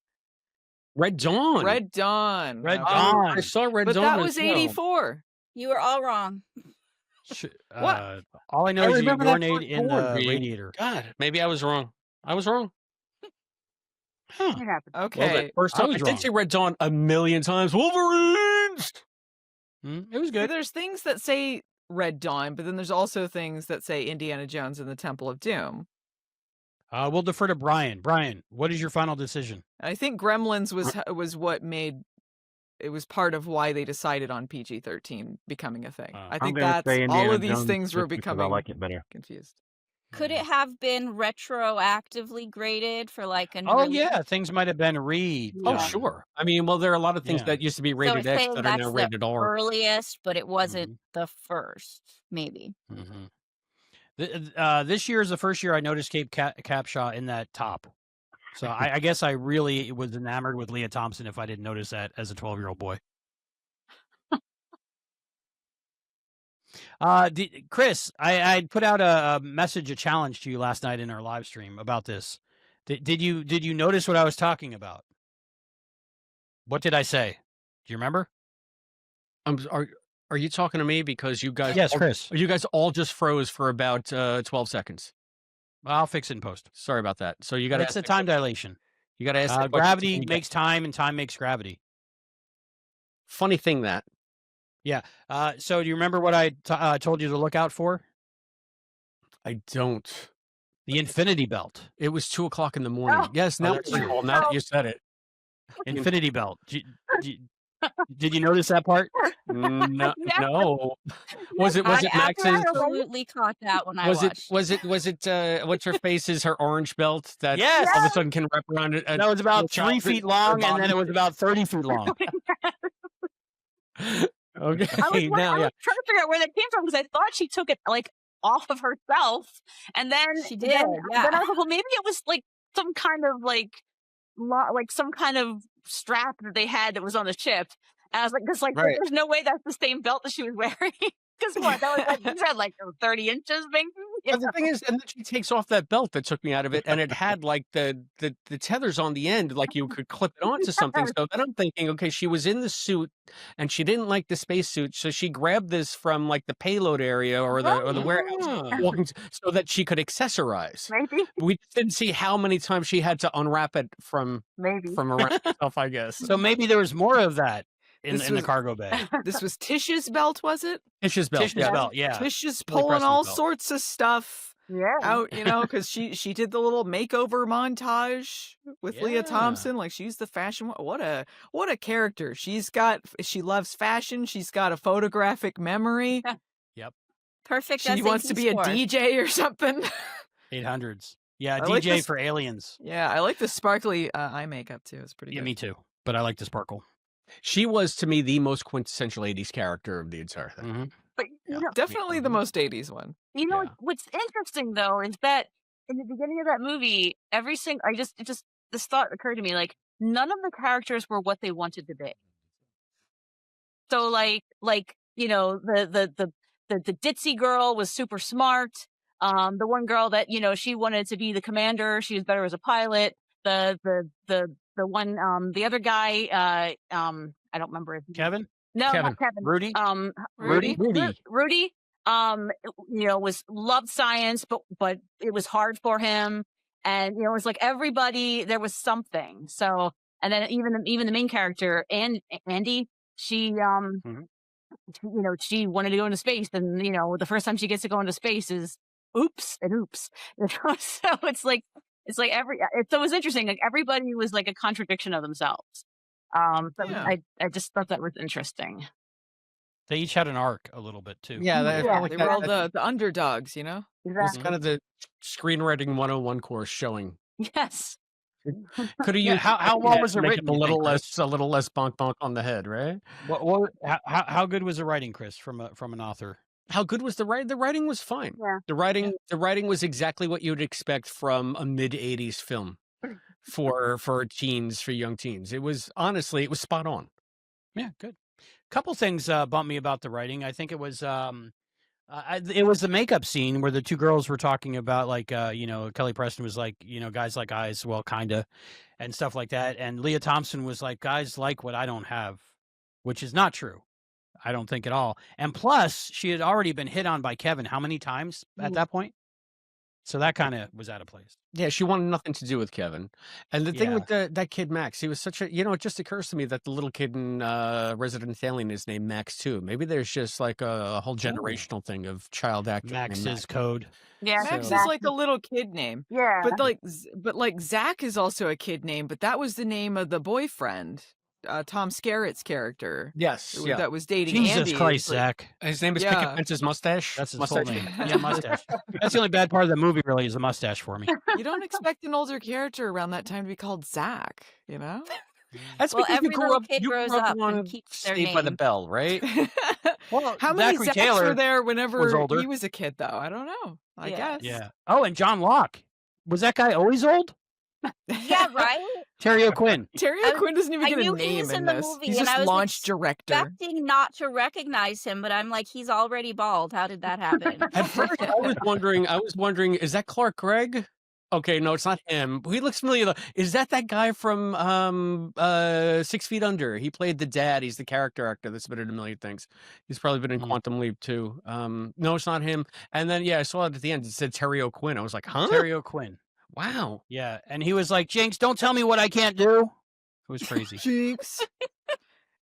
Red Dawn. Red Dawn. Red Okay. Dawn. I saw Red But Dawn. that as was well. 84. You were all wrong. What? All I know I is you remember that urinate in the Firstborn being- radiator. God, maybe I was wrong. I was wrong. Huh. It happened. Okay. First I I was did wrong. say Red Dawn a million times. Wolverines. It was So good. there's things that say Red Dawn, but then there's also things that say Indiana Jones and the Temple of Doom. We'll defer to Brian. Brian, what is your final decision? I think Gremlins was what made it was part of why they decided on PG-13 becoming a thing. I I'm think gonna that's say all Indiana of these Jones things were just because becoming I like it better. confused. Could it have been retroactively graded for like a new Oh release? yeah, things might have been Oh, redone. sure. I mean, well, there are a lot of things Yeah. that used to be So rated it's X saying that are now that's rated the R. earliest, but it wasn't the first, maybe. Mhm. This year is the first year I noticed Kate Capshaw in that top. So I guess I really was enamored with Leah Thompson if I didn't notice that as a 12-year-old boy. Chris, I put out a message, a challenge to you last night in our live stream about this. Did you notice what I was talking about? What did I say? Do you remember? Are you talking to me because you guys? Yes, Chris. You guys all just froze for about 12 seconds. I'll fix it in post. Sorry about that. So you got to It's the time dilation. You got to ask. that question Gravity again. makes time, and time makes gravity. Funny thing that. So do you remember what I told you to look out for? I don't. The infinity belt. It was 2:00 in the morning. Oh. Yes, Oh, now that's that you true. recall, now that you said it. Infinity belt. Did you notice that part? No. No. Was it I Max's? absolutely caught that when I watched. Was it what's her face's her orange belt that Yes. all of a sudden can wrap around it? No, it was about 3 feet long, and then it was about 30 feet long. Okay. I was Now, yeah. trying to figure out where that came from because I thought she took it like off of herself, and then She did, Then yeah. I was like, well, maybe it was like some kind of like some kind of strap that they had that was on the ship. And I was like, Right. there's no way that's the same belt that she was wearing. Because what? That was like, you said like 30 inches, maybe? But the thing is, and then she takes off that belt that took me out of it, and it had like the tethers on the end, like you could clip it onto something. So then I'm thinking, okay, she was in the suit, and she didn't like the spacesuit, so she grabbed this from like the payload area or the warehouse, walking so that she could accessorize. Maybe. We just didn't see how many times she had to unwrap it from around herself, I guess. So maybe there was more of that in This the was- cargo bay. This was Tish's belt, was it? Tish's belt. Tish's belt, yeah. Tish is Billy pulling Preston's all belt. sorts of stuff Yeah. out, because she did the little makeover montage with Leah Yeah. Thompson. Like, she's the fashion. What a character. She loves fashion. She's got a photographic memory. Perfect. She wants to be a DJ or something. 800s. Yeah, I like DJ this- for aliens. Yeah, I like the sparkly eye makeup too. It's pretty Yeah, good. me too. But I like the sparkle. She was to me the most quintessential 80s character of the entire thing. Mm-hmm. But Yeah. Definitely the most 80s one. you know Yeah. what's interesting though is that in the beginning of that movie, this thought occurred to me, like none of the characters were what they wanted to be. So the ditzy girl was super smart. The one girl that she wanted to be the commander, she was better as a pilot. The one the other guy I don't remember his name. Kevin? No, Kevin. not Kevin. Rudy? Rudy. Rudy. Rudy. Loved science, but it was hard for him, and it was like everybody. There was something. So, and then even the main character, Andy, she she wanted to go into space, and the first time she gets to go into space is oops. So it's like so it was interesting. Like everybody was like a contradiction of themselves. Yeah. I just thought that was interesting. They each had an arc a little bit too. Yeah, I Yeah, felt like They that, were all that the underdogs, was Exactly. kind of the screenwriting 101 course showing. Yes. Could have Yeah, used how well was it make written, a you little think, Chris? less bonk bonk on the head, right? How good was the writing, Chris, from an author? How good was the writing? The writing was fine. Yeah. The writing was exactly what you'd expect from a mid 80s film for teens, for young teens. It was spot on. Yeah, good. Couple things bumped me about the writing. I think it was it was the makeup scene where the two girls were talking about like Kelly Preston was like, guys like eyes, well, kinda, and stuff like that. And Leah Thompson was like, guys like what I don't have, which is not true. I don't think at all. And plus, she had already been hit on by Kevin how many times at that point? So that kind of was out of place. Yeah, she wanted nothing to do with Kevin. And the thing Yeah. with that kid Max, he was such a it just occurs to me that the little kid in Resident Alien is named Max too. Maybe there's just like a whole generational thing of child actors. named Max's Max. code. Yeah. Max So- is like a little kid name. Yeah. But like Zach is also a kid name, but that was the name of the boyfriend, Tom Skerritt's character. Yes, yeah. That was dating Jesus Andy. Christ, It's like- Zach. His name is Yeah. Picket Fence's mustache. That's his mustache. full name. Yeah, mustache. That's the only bad part of the movie, really, is the mustache for me. You don't expect an older character around that time to be called Zach, That's Well, because every you grew little up. kid You grows grew up up and on keeps their Saved by the name. Bell, right? Well, How many Zachary Zachs Taylor were there was whenever older. he was a kid, though? I don't know. I Yeah. guess. Yeah. Oh, and John Locke. Was that guy always old? Yeah, right? Terry O'Quinn. Terry I- O'Quinn doesn't even I get a knew he name was in in the this. movie, He's and just I was launch director. Expecting not to recognize him, but I'm like, he's already bald. How did that happen? At first, I was wondering, is that Clark Gregg? Okay, no, it's not him. He looks familiar though. Is that guy from 6 Feet Under? He played the dad. He's the character actor that's been in a million things. He's probably been in Mhm. Quantum Leap too. No, it's not him. And then I saw it at the end. It said Terry O'Quinn. I was like, huh? Terry O'Quinn. Wow. Yeah. And he was like, Jinx, don't tell me what I can't do. It was crazy. Jinx.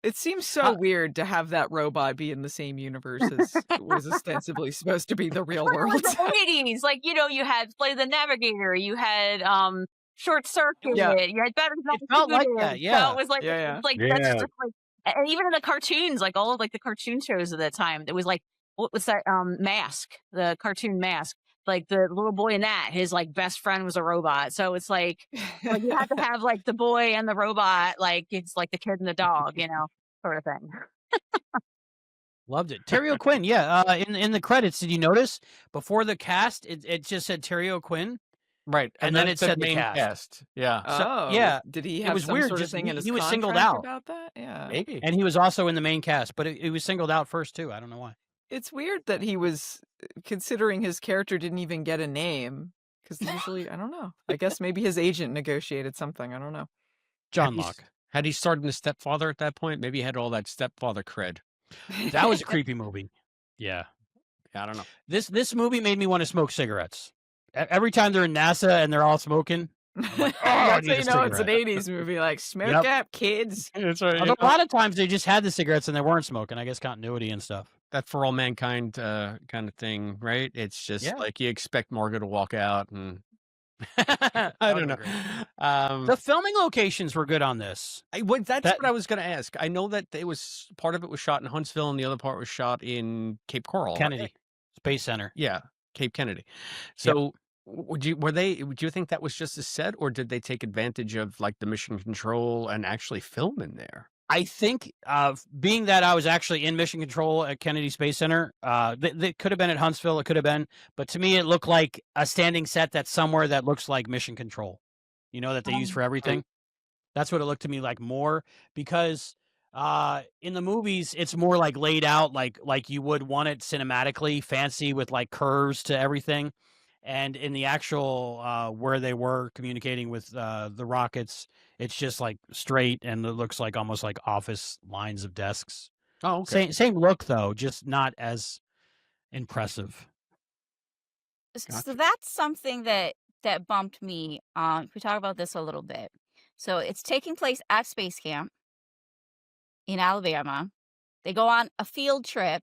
It seems so weird to have that robot be in the same universe as was ostensibly supposed to be the real But it world. was the 80s. Like, you had Play the Navigator, you had Short Circuit, Yeah. you had Better Than It felt like Intuitive. that, yeah. So it was like, Yeah, yeah. like Yeah. that's just like, and even in the cartoons, like all of like the cartoon shows of that time, it was like, what was that Mask, the cartoon Mask? Like the little boy in that, his like best friend was a robot. So it's like you have to have like the boy and the robot, like it's like the kid and the dog, sort of thing. Loved it. Terry O'Quinn. Yeah. In the credits, did you notice before the cast, it just said Terry O'Quinn? Right. And then it said the main cast. Yeah. Oh, yeah, Did he it have was some weird, sort of just thing in his he was singled contract out. about that? Yeah. Maybe. And he was also in the main cast, but he was singled out first too. I don't know why. It's weird that he was considering his character didn't even get a name because usually I don't know. I guess maybe his agent negotiated something. I don't know. John Locke. Had he started in Stepfather at that point? Maybe he had all that stepfather cred. That was a creepy movie. Yeah. I don't know. This movie made me want to smoke cigarettes. Every time they're in NASA and they're all smoking, I'm like, oh, I That's need how a you know it's an cigarette. 80s movie. Like, smoke Yep. up, kids. That's right. Although a lot of times they just had the cigarettes and they weren't smoking. I guess continuity and stuff. That For All Mankind kind of thing, right? It's just Yeah. like you expect Margot to walk out and I I don't know. The filming locations were good on this. That's what I was going to ask. I know that it was part of it was shot in Huntsville and the other part was shot in Cape Coral, right? Kennedy Space Center. Yeah, Cape Kennedy. So would you think that was just a set, or did they take advantage of like the mission control and actually film in there? I think, being that I was actually in mission control at Kennedy Space Center, they could have been at Huntsville. It could have been, but to me, it looked like a standing set that's somewhere that looks like mission control. You know, that they use for everything. That's what it looked to me like more, because in the movies it's more like laid out like you would want it cinematically, fancy with like curves to everything. And in the actual where they were communicating with the rockets, it's just like straight, and it looks like almost like office lines of desks. Oh, okay. Same look though, just not as impressive. So that's something that bumped me. We talk about this a little bit. So it's taking place at SpaceCamp in Alabama. They go on a field trip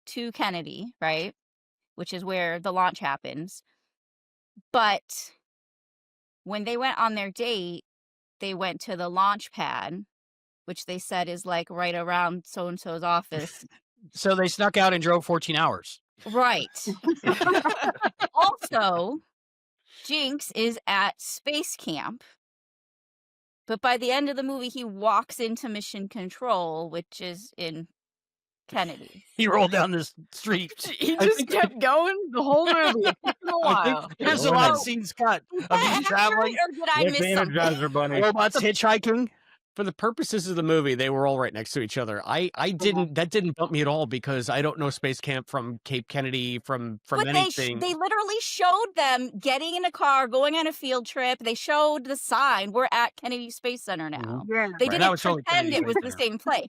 to Kennedy, right? Which is where the launch happens. But when they went on their date, they went to the launch pad, which they said is like right around so-and-so's office. So they snuck out and drove 14 hours. Right. Also, Jinx is at SpaceCamp. But by the end of the movie, he walks into Mission Control, which is in Kennedy. He rolled down this street. He just kept going the whole movie. It took him a while. There's a lot of scenes cut of him traveling. Or did I With miss the something? Energizer Bunny. Robots hitchhiking. For the purposes of the movie, they were all right next to each other. That didn't bump me at all because I don't know SpaceCamp from Cape Kennedy from But anything. they literally showed them getting in a car, going on a field trip. They showed the sign. We're at Kennedy Space Center now. Yeah. They Right. didn't That was totally pretend Kennedy it was Space the Center. same place.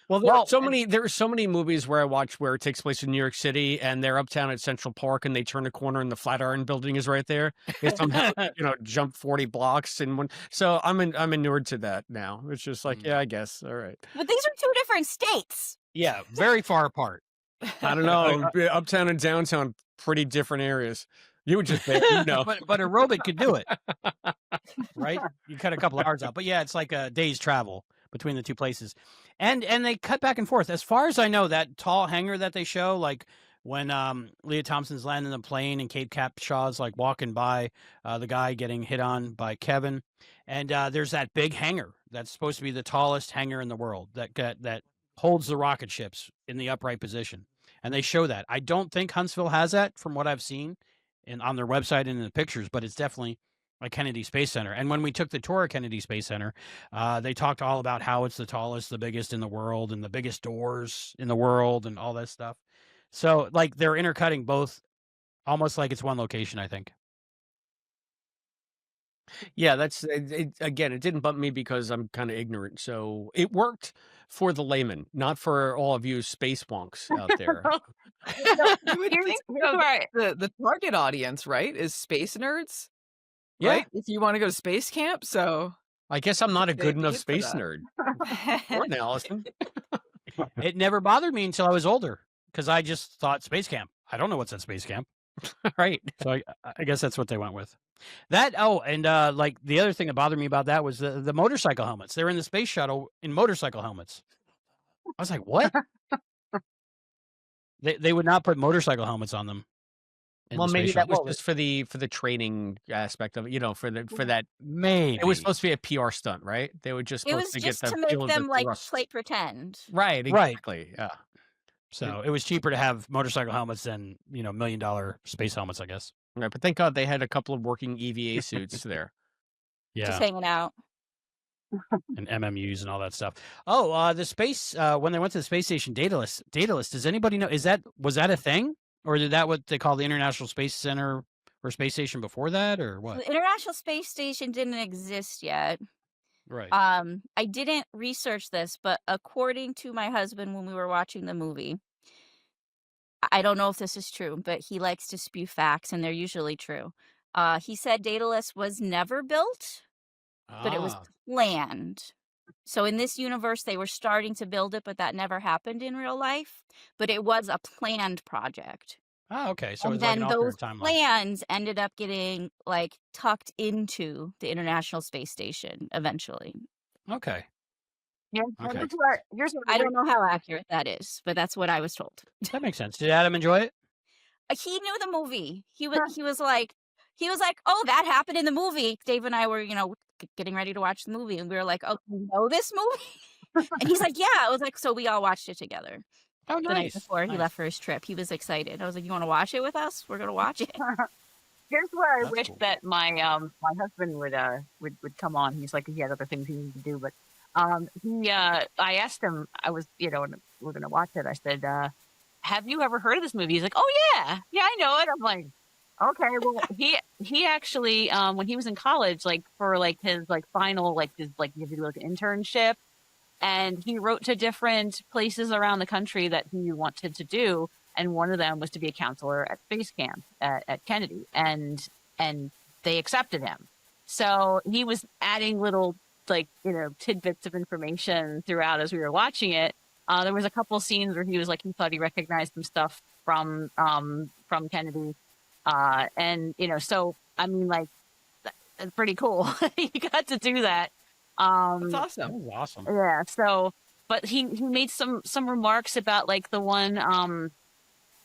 Well, there are so many movies where I watch where it takes place in New York City and they're uptown at Central Park and they turn a corner and the Flatiron Building is right there. They somehow jump 40 blocks in one. So I'm inured to that now. It's just like, yeah, I guess. All right. But these are two different states. Yeah, very far apart. I don't know. Uptown and downtown, pretty different areas. You would just say, but a robot could do it, right? You cut a couple hours out, but yeah, it's like a day's travel between the two places, and they cut back and forth. As far as I know, that tall hangar that they show, like when Leah Thompson's landing the plane and Kate Capshaw's like walking by the guy getting hit on by Kevin, and there's that big hangar that's supposed to be the tallest hangar in the world that holds the rocket ships in the upright position, and they show that. I don't think Huntsville has that from what I've seen on their website and in the pictures, but it's definitely a Kennedy Space Center. And when we took the tour of Kennedy Space Center, they talked all about how it's the tallest, the biggest in the world, and the biggest doors in the world, and all that stuff. So, like, they're intercutting both, almost like it's one location, I think. Yeah, that's again, it didn't bump me because I'm kind of ignorant. So it worked for the layman, not for all of you space wonks out there. You would think the target audience, right, is space nerds. Yeah. Right? If you want to go to space camp, so I guess I'm not a They good enough paid for space that. nerd. Or Allison. It never bothered me until I was older, because I just thought Space Camp. I don't know what's at Space Camp. Right. So I guess that's what they went with. That, and like the other thing that bothered me about that was the motorcycle helmets. They're in the space shuttle in motorcycle helmets. I was like, what? They would not put motorcycle helmets on them. in Well, the maybe space that was shuttle. just for the training aspect of it, for that. Maybe It was supposed to be a PR stunt, right? They were just It supposed was to just get the to make feel of the them like thrust. play pretend. Right, Right. exactly. Yeah. So it was cheaper to have motorcycle helmets than $1 million space helmets, I guess. Right, but thank God they had a couple of working EVA suits there. Just Yeah. hanging out. and MMUs and all that stuff. Oh, the space when they went to the space station data list. Does anybody know? Was that a thing, or did that what they call the International Space Center or space station before that, or what? The International Space Station didn't exist yet. Right. I didn't research this, but according to my husband when we were watching the movie, I don't know if this is true, but he likes to spew facts, and they're usually true. He said Daedalus was never built, but it was Ah. planned. So in this universe, they were starting to build it, but that never happened in real life. But it was a planned project. Ah, okay. So And it's like an then those alternate timeline. plans ended up getting like tucked into the International Space Station eventually. Okay. Yeah, Okay. here's what I don't know how accurate that is, but that's what I was told. That makes sense. Did Adam enjoy it? He knew the movie. He was like, oh, that happened in the movie. Dave and I were, getting ready to watch the movie, and we were like, oh, you know this movie? And he's like, yeah. I was like, so we all watched it together. Oh, The night nice. before he Nice. left for his trip, he was excited. I was like, you want to watch it with us? We're gonna watch it. Here's where I That's wish cool. that my husband would come on. He's like he had other things he needed to do, but I asked him. I was and we're gonna watch it. I said, "Have you ever heard of this movie?" He's like, "Oh yeah, I know it." I'm like, "Okay." Well, he actually when he was in college, like for like his like final like his like he had to do like an internship, and he wrote to different places around the country that he wanted to do, and one of them was to be a counselor at SpaceCamp at Kennedy, and they accepted him. So he was adding little like tidbits of information throughout as we were watching it. There was a couple scenes where he was like he thought he recognized some stuff from Kennedy, and so I mean like that's pretty cool. He got to do that. That's That awesome. was awesome. Yeah. So, but he made some remarks about like the one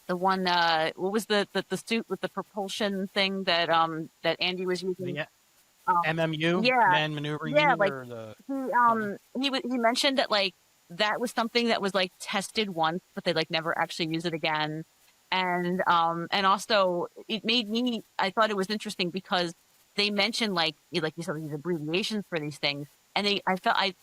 what was the suit with the propulsion thing that Andy was using. The Um, MMU, yeah, man maneuvering yeah, unit, like or the he mentioned that like that was something that was like tested once, but they like never actually use it again. And also it made me I thought it was interesting because they mentioned like you said these abbreviations for these things, and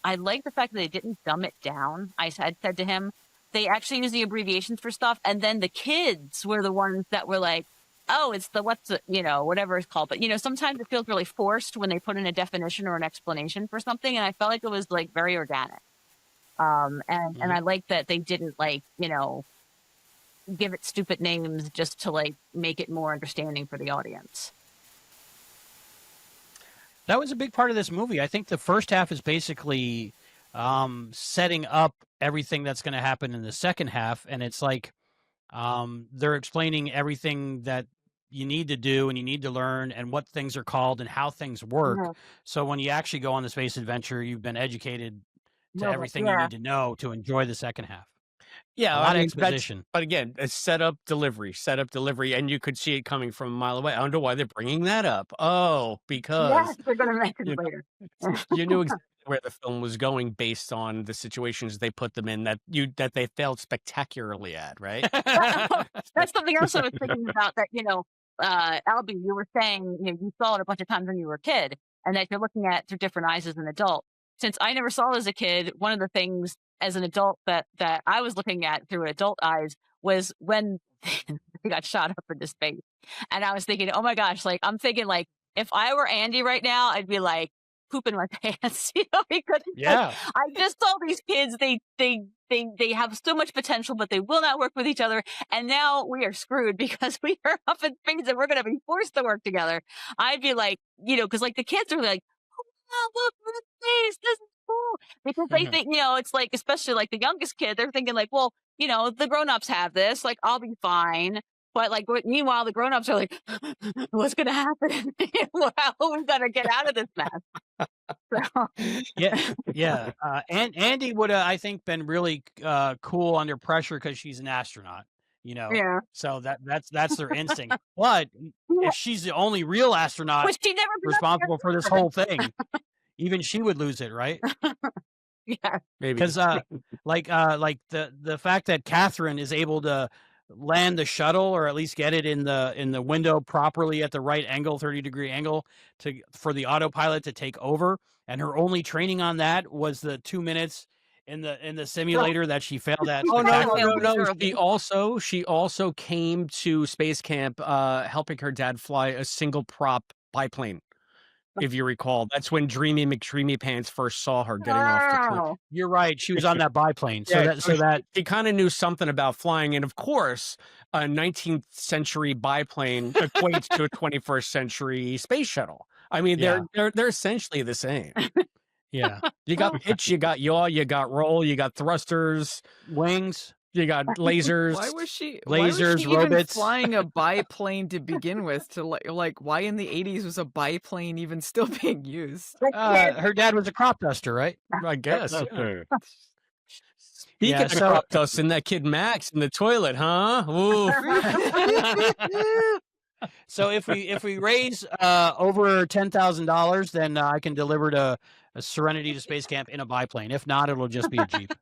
I like the fact that they didn't dumb it down. I said to him they actually use the abbreviations for stuff, and then the kids were the ones that were like, oh, it's the whatever it's called. But sometimes it feels really forced when they put in a definition or an explanation for something, and I felt like it was like very organic. And I like that they didn't like give it stupid names just to like make it more understanding for the audience. That was a big part of this movie. I think the first half is basically setting up everything that's going to happen in the second half, and it's like they're explaining everything that you need to do and you need to learn and what things are called and how things work. Yeah. So when you actually go on the space adventure, you've been educated to everything you Yeah. need to know to enjoy the second half. Yeah, A lot of that's exposition. but again, it's setup delivery, and you could see it coming from a mile away. I wonder why they're bringing that up. Oh, because Yes, they're going to mention you it later. you knew exactly where the film was going based on the situations they put them in that they failed spectacularly at, right? That's something else I was thinking about. That Albie, you were saying you saw it a bunch of times when you were a kid, and that you're looking at through different eyes as an adult. Since I never saw it as a kid, one of the things as an adult that I was looking at through adult eyes was when they got shot up into space, and I was thinking, oh my gosh, like I'm thinking like if I were Andy right now, I'd be like pooping my pants, because like, Yeah. I just saw these kids. They have so much potential, but they will not work with each other. And now we are screwed because we are up in space and we're going to be forced to work together. I'd be like, because like the kids are like, oh, wow, look, we're in space. This is cool. Because they think, it's like, especially like the youngest kid, they're thinking like, well, the grown-ups have this, like, I'll be fine. But like, meanwhile, the grown-ups are like, what's going to happen? Well, we've got to get out of this mess. So, Yeah. And Andy would have, I think, been really cool under pressure because she's an astronaut. yeah. So that's their instinct. But if she's the only real astronaut Which she never been up responsible for there. this whole thing, even she would lose it, right? Yeah. Maybe Because like the fact that Catherine is able to land the shuttle, or at least get it in the window properly at the right angle, 30-degree angle, for the autopilot to take over. And her only training on that was the 2 minutes in the simulator that she failed at. Oh no, no, spectacularly. no, no! miserably. She also came to space camp, helping her dad fly a single prop biplane. If you recall, that's when Dreamy McDreamy Pants first saw her getting off the plane. Wow. You're right. She was on that biplane. So Yeah, that he kind of knew something about flying, and of course, a 19th century biplane equates to a 21st century space shuttle. I mean, Yeah. they're essentially the same. yeah, You got pitch, you got yaw, you got roll, you got thrusters, wings. you got lasers. Why was she Lasers, even robots. flying a biplane to begin with? To like why in the 80s was a biplane even still being used? Her dad was a crop duster, right? I guess. That's yeah. true. He Yeah, could so- crop dust in that kid Max in the toilet, huh? Ooh. So if we raise over $10,000, then I can deliver a Serenity to Space Camp in a biplane. If not, it'll just be a Jeep.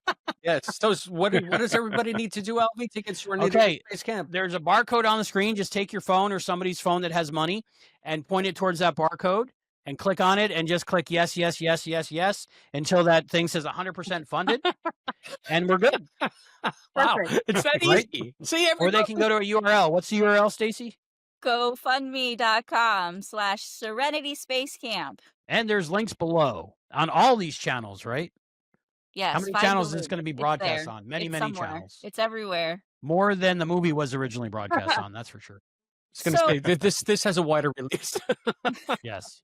Yes. So what does everybody need to do, Alvy, to get Serenity to Okay. Space Camp? There's a barcode on the screen. Just take your phone or somebody's phone that has money and point it towards that barcode and click on it and just click yes, yes, yes, yes, yes until that thing says 100% funded, and we're good. Wow, Perfect. it's that Right? easy. See, Or they can go to a URL. What's the URL, Stacy? GoFundMe.com/Serenity Space Camp. And there's links below on all these channels, right? Yes. How many find channels the is this going to be link. It's broadcast there. on? Many, It's many somewhere. channels. It's everywhere. More than the movie was originally broadcast on, that's for sure. It's going to So- say this has a wider release. Yes.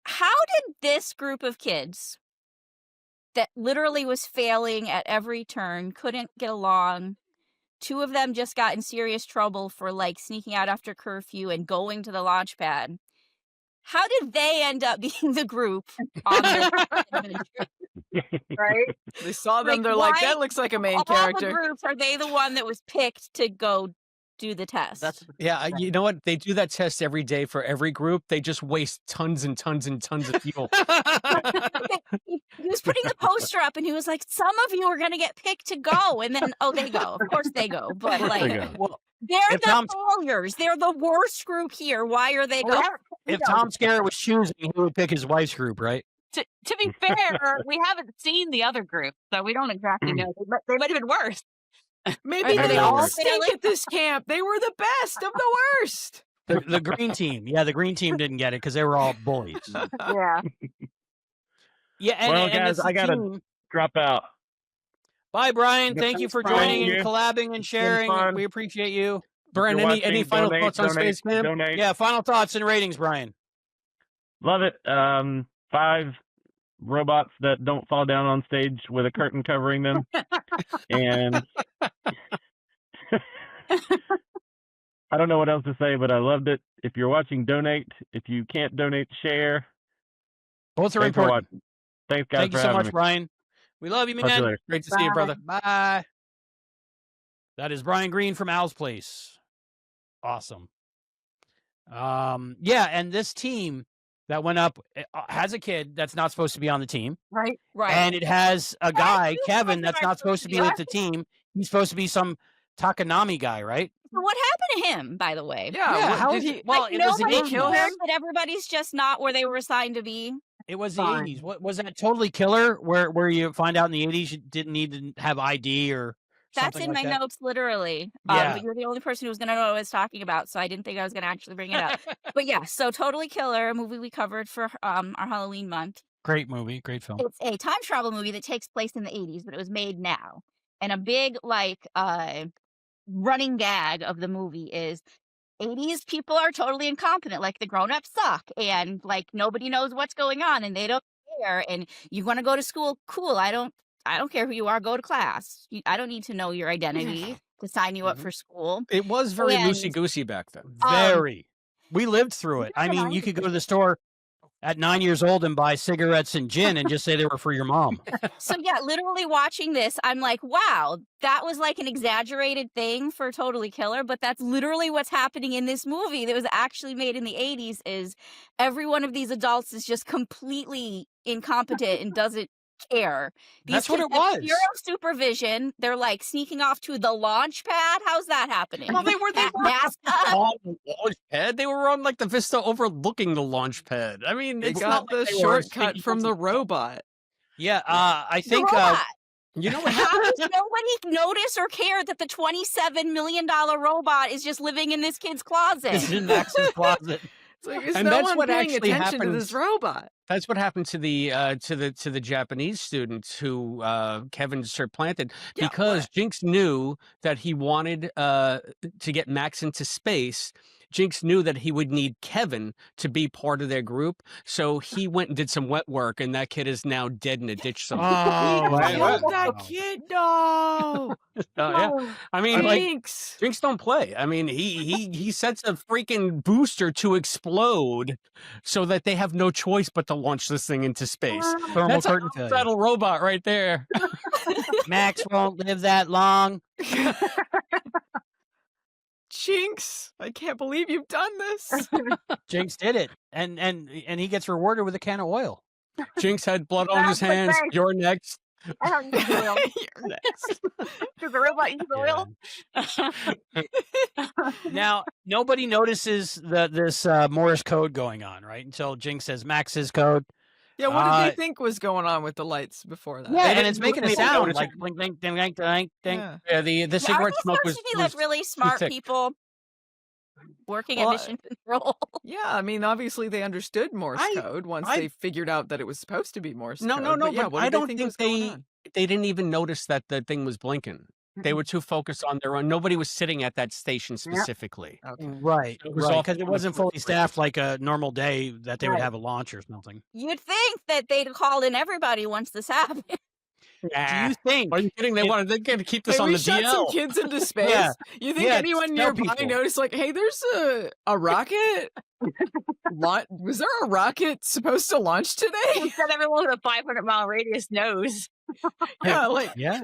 How did this group of kids that literally was failing at every turn, couldn't get along, two of them just got in serious trouble for like sneaking out after curfew and going to the launch pad. How did they end up being the group on this adventure? Right? They saw them, Like, they're like, why- that looks like a main All the character. groups, are they the one that was picked to go do the test? Yeah, you know what? They do that test every day for every group. They just waste tons and tons and tons of fuel. He was putting the poster up and he was like, some of you are going to get picked to go. And then, oh, they go. Of course they go. But There you like, go. Well, they're If the Tom- failures. They're the worst group here. Why are they going? if Tom Skerritt was choosing, he would pick his wife's group, right? To be fair, we haven't seen the other group, so we don't exactly know. They might have been worse. Maybe Are they they all all stink at this camp. They were the best of the worst. The green team. Yeah, the green team didn't get it because they were all bullies. Yeah. Yeah, and, Well, and guys, it's the I gotta- team. Drop out. Bye, Brian. Yeah, Thank you thanks, for Brian. joining Thank and you. collabing and sharing. fun. We appreciate you. Brian, If you're any watching, final donate, thoughts on donate, Space Camp? Donate. Yeah, final thoughts and ratings, Brian. Love it. 5 robots that don't fall down on stage with a curtain covering them. And I don't know what else to say, but I loved it. If you're watching, donate. If you can't donate, share. Both are Thanks for important. watching. Thanks, guys, Thank for you so having much, me. Brian. We love you, Talk to you man. later. Great to see you, brother. Bye. That is Brian Green from Al's Place. Awesome. Yeah, and this team that went up has a kid that's not supposed to be on the team, Right? Right. and it has a guy, you Kevin, guys that's are not supposed to be supposed with the team. He's supposed to be some Takanami guy, right? So what happened to him, by the way? Yeah, what- how did is he- it? Well, Like, it was the nobody 80s. kill cares him? that everybody's just not where they were assigned to be. It was the Fine. 80s. What was that? Totally Killer, where you find out in the 80s you didn't need to have ID or That's something in like my that? notes, literally. Yeah. But you're the only person who's going to know what I was talking about, so I didn't think I was going to actually bring it up. But yeah, so Totally Killer, a movie we covered for our Halloween month. Great movie, great film. It's a time travel movie that takes place in the 80s, but it was made now. And a big, like, running gag of the movie is 80s people are totally incompetent. Like, the grown-ups suck, and, like, nobody knows what's going on, and they don't care, and you want to go to school, cool. I don't care who you are, go to class. I don't need to know your identity to sign you up Mhm. for school. It was very And- loosey-goosey back then. Very. We lived through it. I Yeah, mean, you could go to the store at 9 years old and buy cigarettes and gin and just say they were for your mom. So yeah, literally watching this, I'm like, wow, that was like an exaggerated thing for Totally Killer, but that's literally what's happening in this movie that was actually made in the 80s is every one of these adults is just completely incompetent and doesn't care. These That's what kids it have was. zero supervision. They're like sneaking off to the launch pad. How's that happening? Well, they were At NASCAR? on the launch pad. They were on like the vista overlooking the launch pad. I mean, They it's got not the like they were shortcut sneaking from onto the robot. Yeah, I The think robot. You know what? How does nobody notice or care that the $27 million robot is just living in this kid's closet? this is in Max's closet. It's like, is And no that's one what paying actually attention to happens. this robot? That's what happened to the Japanese students who Kevin supplanted Yeah, because what? Jinx knew that he wanted to get Max into space. Jinx knew that he would need Kevin to be part of their group, so he went and did some wet work, and that kid is now dead in a ditch somewhere. Oh, Right? Killed that kid, no! Yeah. I mean, Jinx! Jinx don't play. I mean, he sets a freaking booster to explode so that they have no choice but to launch this thing into space. Thermal That's a curtain failure. homicidal robot right there. Max won't live that long. Jinx! I can't believe you've done this. Jinx did it, and he gets rewarded with a can of oil. Jinx had blood on his That's hands. thanks. You're next. I don't use oil. You're next. Does the robot use oil? Now nobody notices this Morse code going on, right? Until Jinx says Max's code. Yeah, what did they think was going on with the lights before that? Yeah, They and it's didn't making a really sound notice like it. blink, blink, ding, ding, ding, ding. Yeah. Yeah, the Are cigarette they smoke supposed was, to be was like really too smart thick. people working Well, at mission control? Yeah, I mean, obviously they understood Morse I- code once I- they figured out that it was supposed to be Morse No, code. no, no. But yeah, But what I did they don't think think was going on? they didn't even notice that the thing was blinking. They were too focused on their own. Nobody was sitting at that station specifically. Okay. Right, It was right, off because it on the wasn't fully periphery. staffed like a normal day that they would Right. have a launch or something. You'd think that they'd call in everybody once this happened. Do you think? Are you kidding? They're going to keep this Hey, on we the shot some DL. kids into space. Yeah. You think Yeah, anyone tell nearby people. noticed, like, hey, there's a rocket? Was there a rocket supposed to launch today? Instead, everyone with a 500-mile radius knows. Yeah, like, Yeah,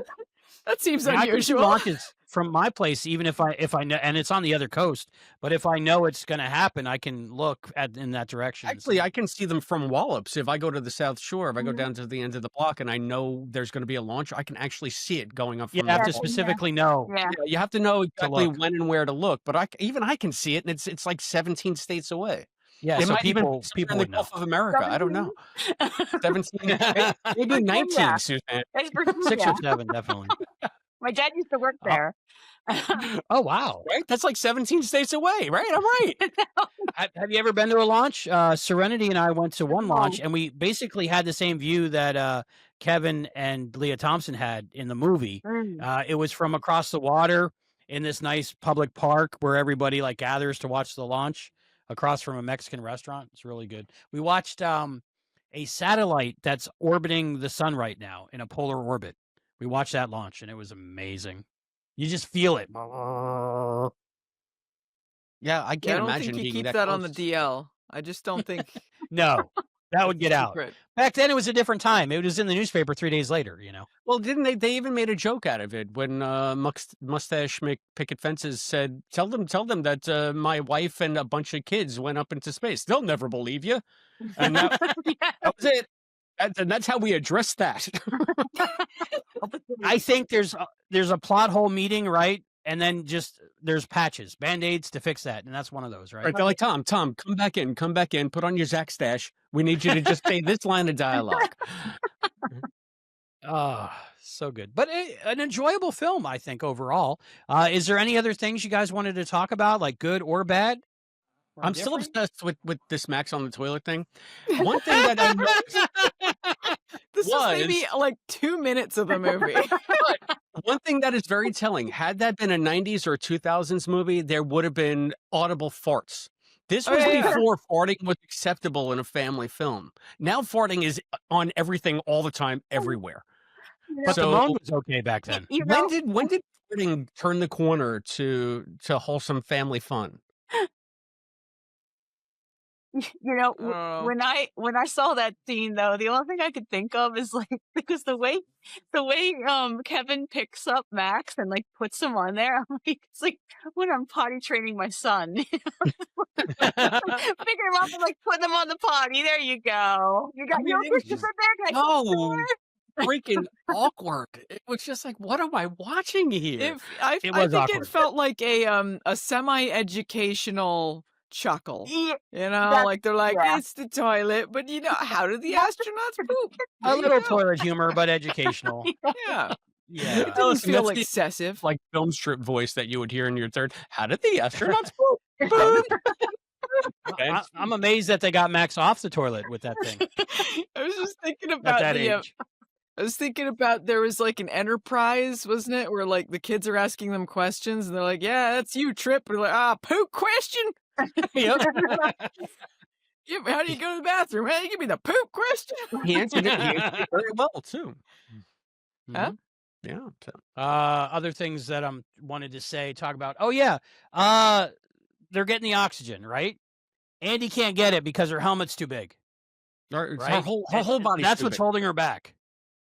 that seems I mean, I can see unusual. launches from my place, even if I know, and it's on the other coast. But if I know it's going to happen, I can look in that direction. Actually, I can see them from Wallops. If I go to the South Shore, if I go Mm-hmm. down to the end of the block and I know there's going to be a launch, I can actually see it going up you from have the to specifically know. Yeah. Yeah, you have to know exactly look. when and where to look, but even I can see it, and it's like 17 states away. Yeah, It so might even people be somewhere people in the would know. Gulf of America. I don't know. 17, maybe 19, Yeah. Suzanne. That's 6 yeah. or 7, definitely. My dad used to work there. Oh wow! Right? That's like 17 states away, right? I'm right. Have you ever been to a launch? Serenity and I went to one launch, and we basically had the same view that Kevin and Leah Thompson had in the movie. It was from across the water in this nice public park where everybody like gathers to watch the launch across from a Mexican restaurant. It's really good. We watched a satellite that's orbiting the sun right now in a polar orbit. We watched that launch, and it was amazing. You just feel it. Yeah, I Yeah, I can't don't imagine think you being keep that that on the close. DL. I just don't think No, that would get out. secret. Back then, it was a different time. It was in the newspaper 3 days later, you know. Well, didn't they? They even made a joke out of it when Mustache Picket Fences said, "Tell them that my wife and a bunch of kids went up into space. They'll never believe you." And that was it. And that's how we addressed that. I think there's a plot hole meeting, right? And then just there's patches, Band-Aids to fix that. And that's one of those, right? Right? They're like, Tom, come back in, put on your Zach stash. We need you to just say this line of dialogue. Oh, so good. But an enjoyable film, I think, overall. Is there any other things you guys wanted to talk about, like good or bad? Or I'm still different? obsessed with this Max on the toilet thing. One thing that I noticed, This is maybe like 2 minutes of the movie. one thing that is very telling, had that been a 90s or a 2000s movie, there would have been audible farts. This was yeah. before farting was acceptable in a family film. Now farting is on everything all the time, everywhere. But So- the moan was okay back then. You know, When did farting turn the corner to wholesome family fun? Oh. when I saw that scene though, the only thing I could think of is like because the way Kevin picks up Max and like puts him on there, I'm like it's like when I'm potty training my son. Pick him up and like put him on the potty. There you go. You got I mean, your it was picture just- there. Can I No. put it there? freaking awkward. It was just like, what am I watching here? I was think awkward. it felt like a semi-educational chuckle. Yeah, You know, That's- like they're like, yeah. it's the toilet, but how do the astronauts poop? A There you little go. toilet humor, but educational. Yeah. Yeah. It didn't Listen, feel that's the- excessive. Like film strip voice that you would hear in your third. How did the astronauts poop? Okay. I'm amazed that they got Max off the toilet with that thing I was just thinking at about that the age. I was thinking about there was like an Enterprise, wasn't it? Where like the kids are asking them questions and they're like, yeah, that's you, Trip. And they're like, poop question? Yep. Yeah, how do you go to the bathroom? Hey, give me the poop question. He answered it very well too. Huh? Yeah. So. Other things that I'm wanted to say, talk about. Oh yeah, they're getting the oxygen, right? Andy can't get it because her helmet's too big, Her right? whole body. That's what's holding her back,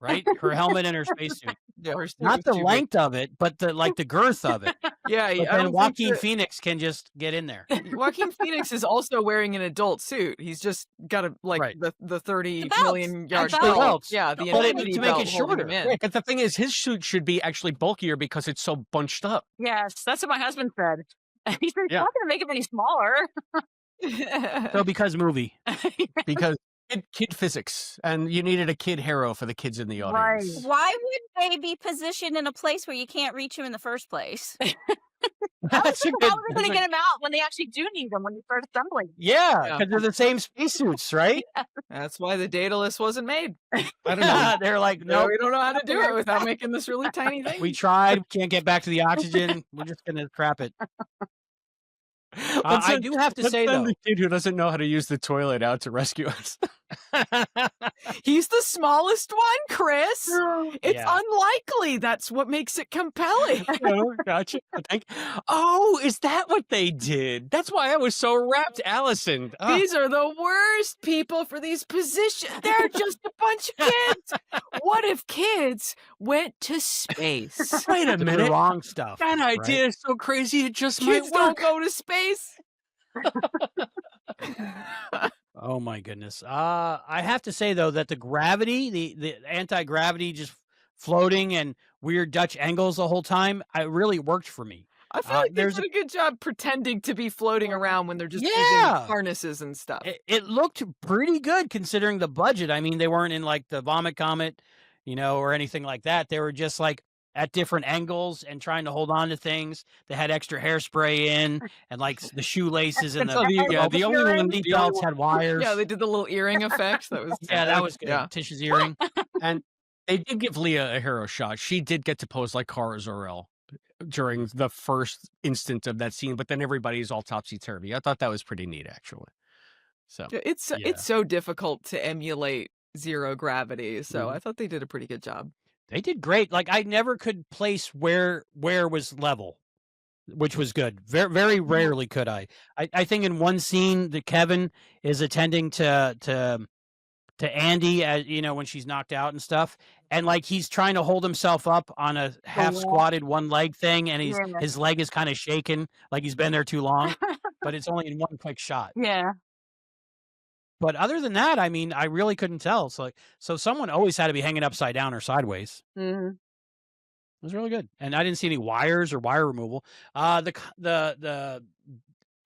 right? Her helmet and her spacesuit. Yeah, Not the length of it, but the girth of it. Yeah, But I then don't Joaquin think Phoenix can just get in there. that- Joaquin Phoenix is also wearing an adult suit. He's just got a Right. the 30 The belts. million yard The belt. belts. Yeah, the But infinity to make belt it holding him shorter. in. But the thing is, his suit should be actually bulkier because it's so bunched up. Yes, that's what my husband said. He said, it's Yeah. not going to make it any smaller. So because movie. Because kid physics, and you needed a kid hero for the kids in the audience. Why would they be positioned in a place where you can't reach them in the first place? That's a good. How are they going to get them out when they actually do need them when you start assembling? Yeah, Yeah. because they're the same spacesuits, right? That's why the Daedalus wasn't made. I don't know. They're like, No, no, we don't know how to do it without making this really tiny thing. we tried, can't get back to the oxygen. We're just gonna crap it. I do have to Let's say send though, the kid who doesn't know how to use the toilet out to rescue us. He's the smallest one, Chris. It's Yeah. unlikely. That's what makes it compelling. Oh, gotcha. Oh, is that what they did? That's why I was so rapt, Allison. These are the worst people for these positions. They're just a bunch of kids. What if kids went to space? Wait a the minute. wrong stuff. That right? idea is so crazy it just Kids might don't work. go to space. Oh my goodness. I have to say though that the gravity, the anti-gravity just floating and weird Dutch angles the whole time, it really worked for me. I feel like they there's did a good job pretending to be floating around when they're just using Yeah. harnesses and stuff. It looked pretty good considering the budget. I mean, they weren't in like the Vomit Comet, or anything like that. They were just like at different angles and trying to hold on to things. They had extra hairspray in and like the shoelaces and So the the only one, seat belts had wires. Yeah, they did the little earring effect. That was Yeah, that was good. Yeah. Tish's earring. and they did give Leah a hero shot. She did get to pose like Cara Zor-El during the first instant of that scene, but then everybody's all topsy-turvy. I thought that was pretty neat, actually. So Yeah, It's Yeah. it's so difficult to emulate zero gravity, so Mhm. I thought they did a pretty good job. They did great. Like I never could place where was level, which was good. Very very rarely could I. I think in one scene that Kevin is attending to Andy, when she's knocked out and stuff, and like he's trying to hold himself up on a half yeah. squatted one leg thing, and Yeah. his leg is kind of shaking, like he's been there too long, but it's only in one quick shot. Yeah. But other than that, I mean, I really couldn't tell. So someone always had to be hanging upside down or sideways. Mhm. It was really good, and I didn't see any wires or wire removal. The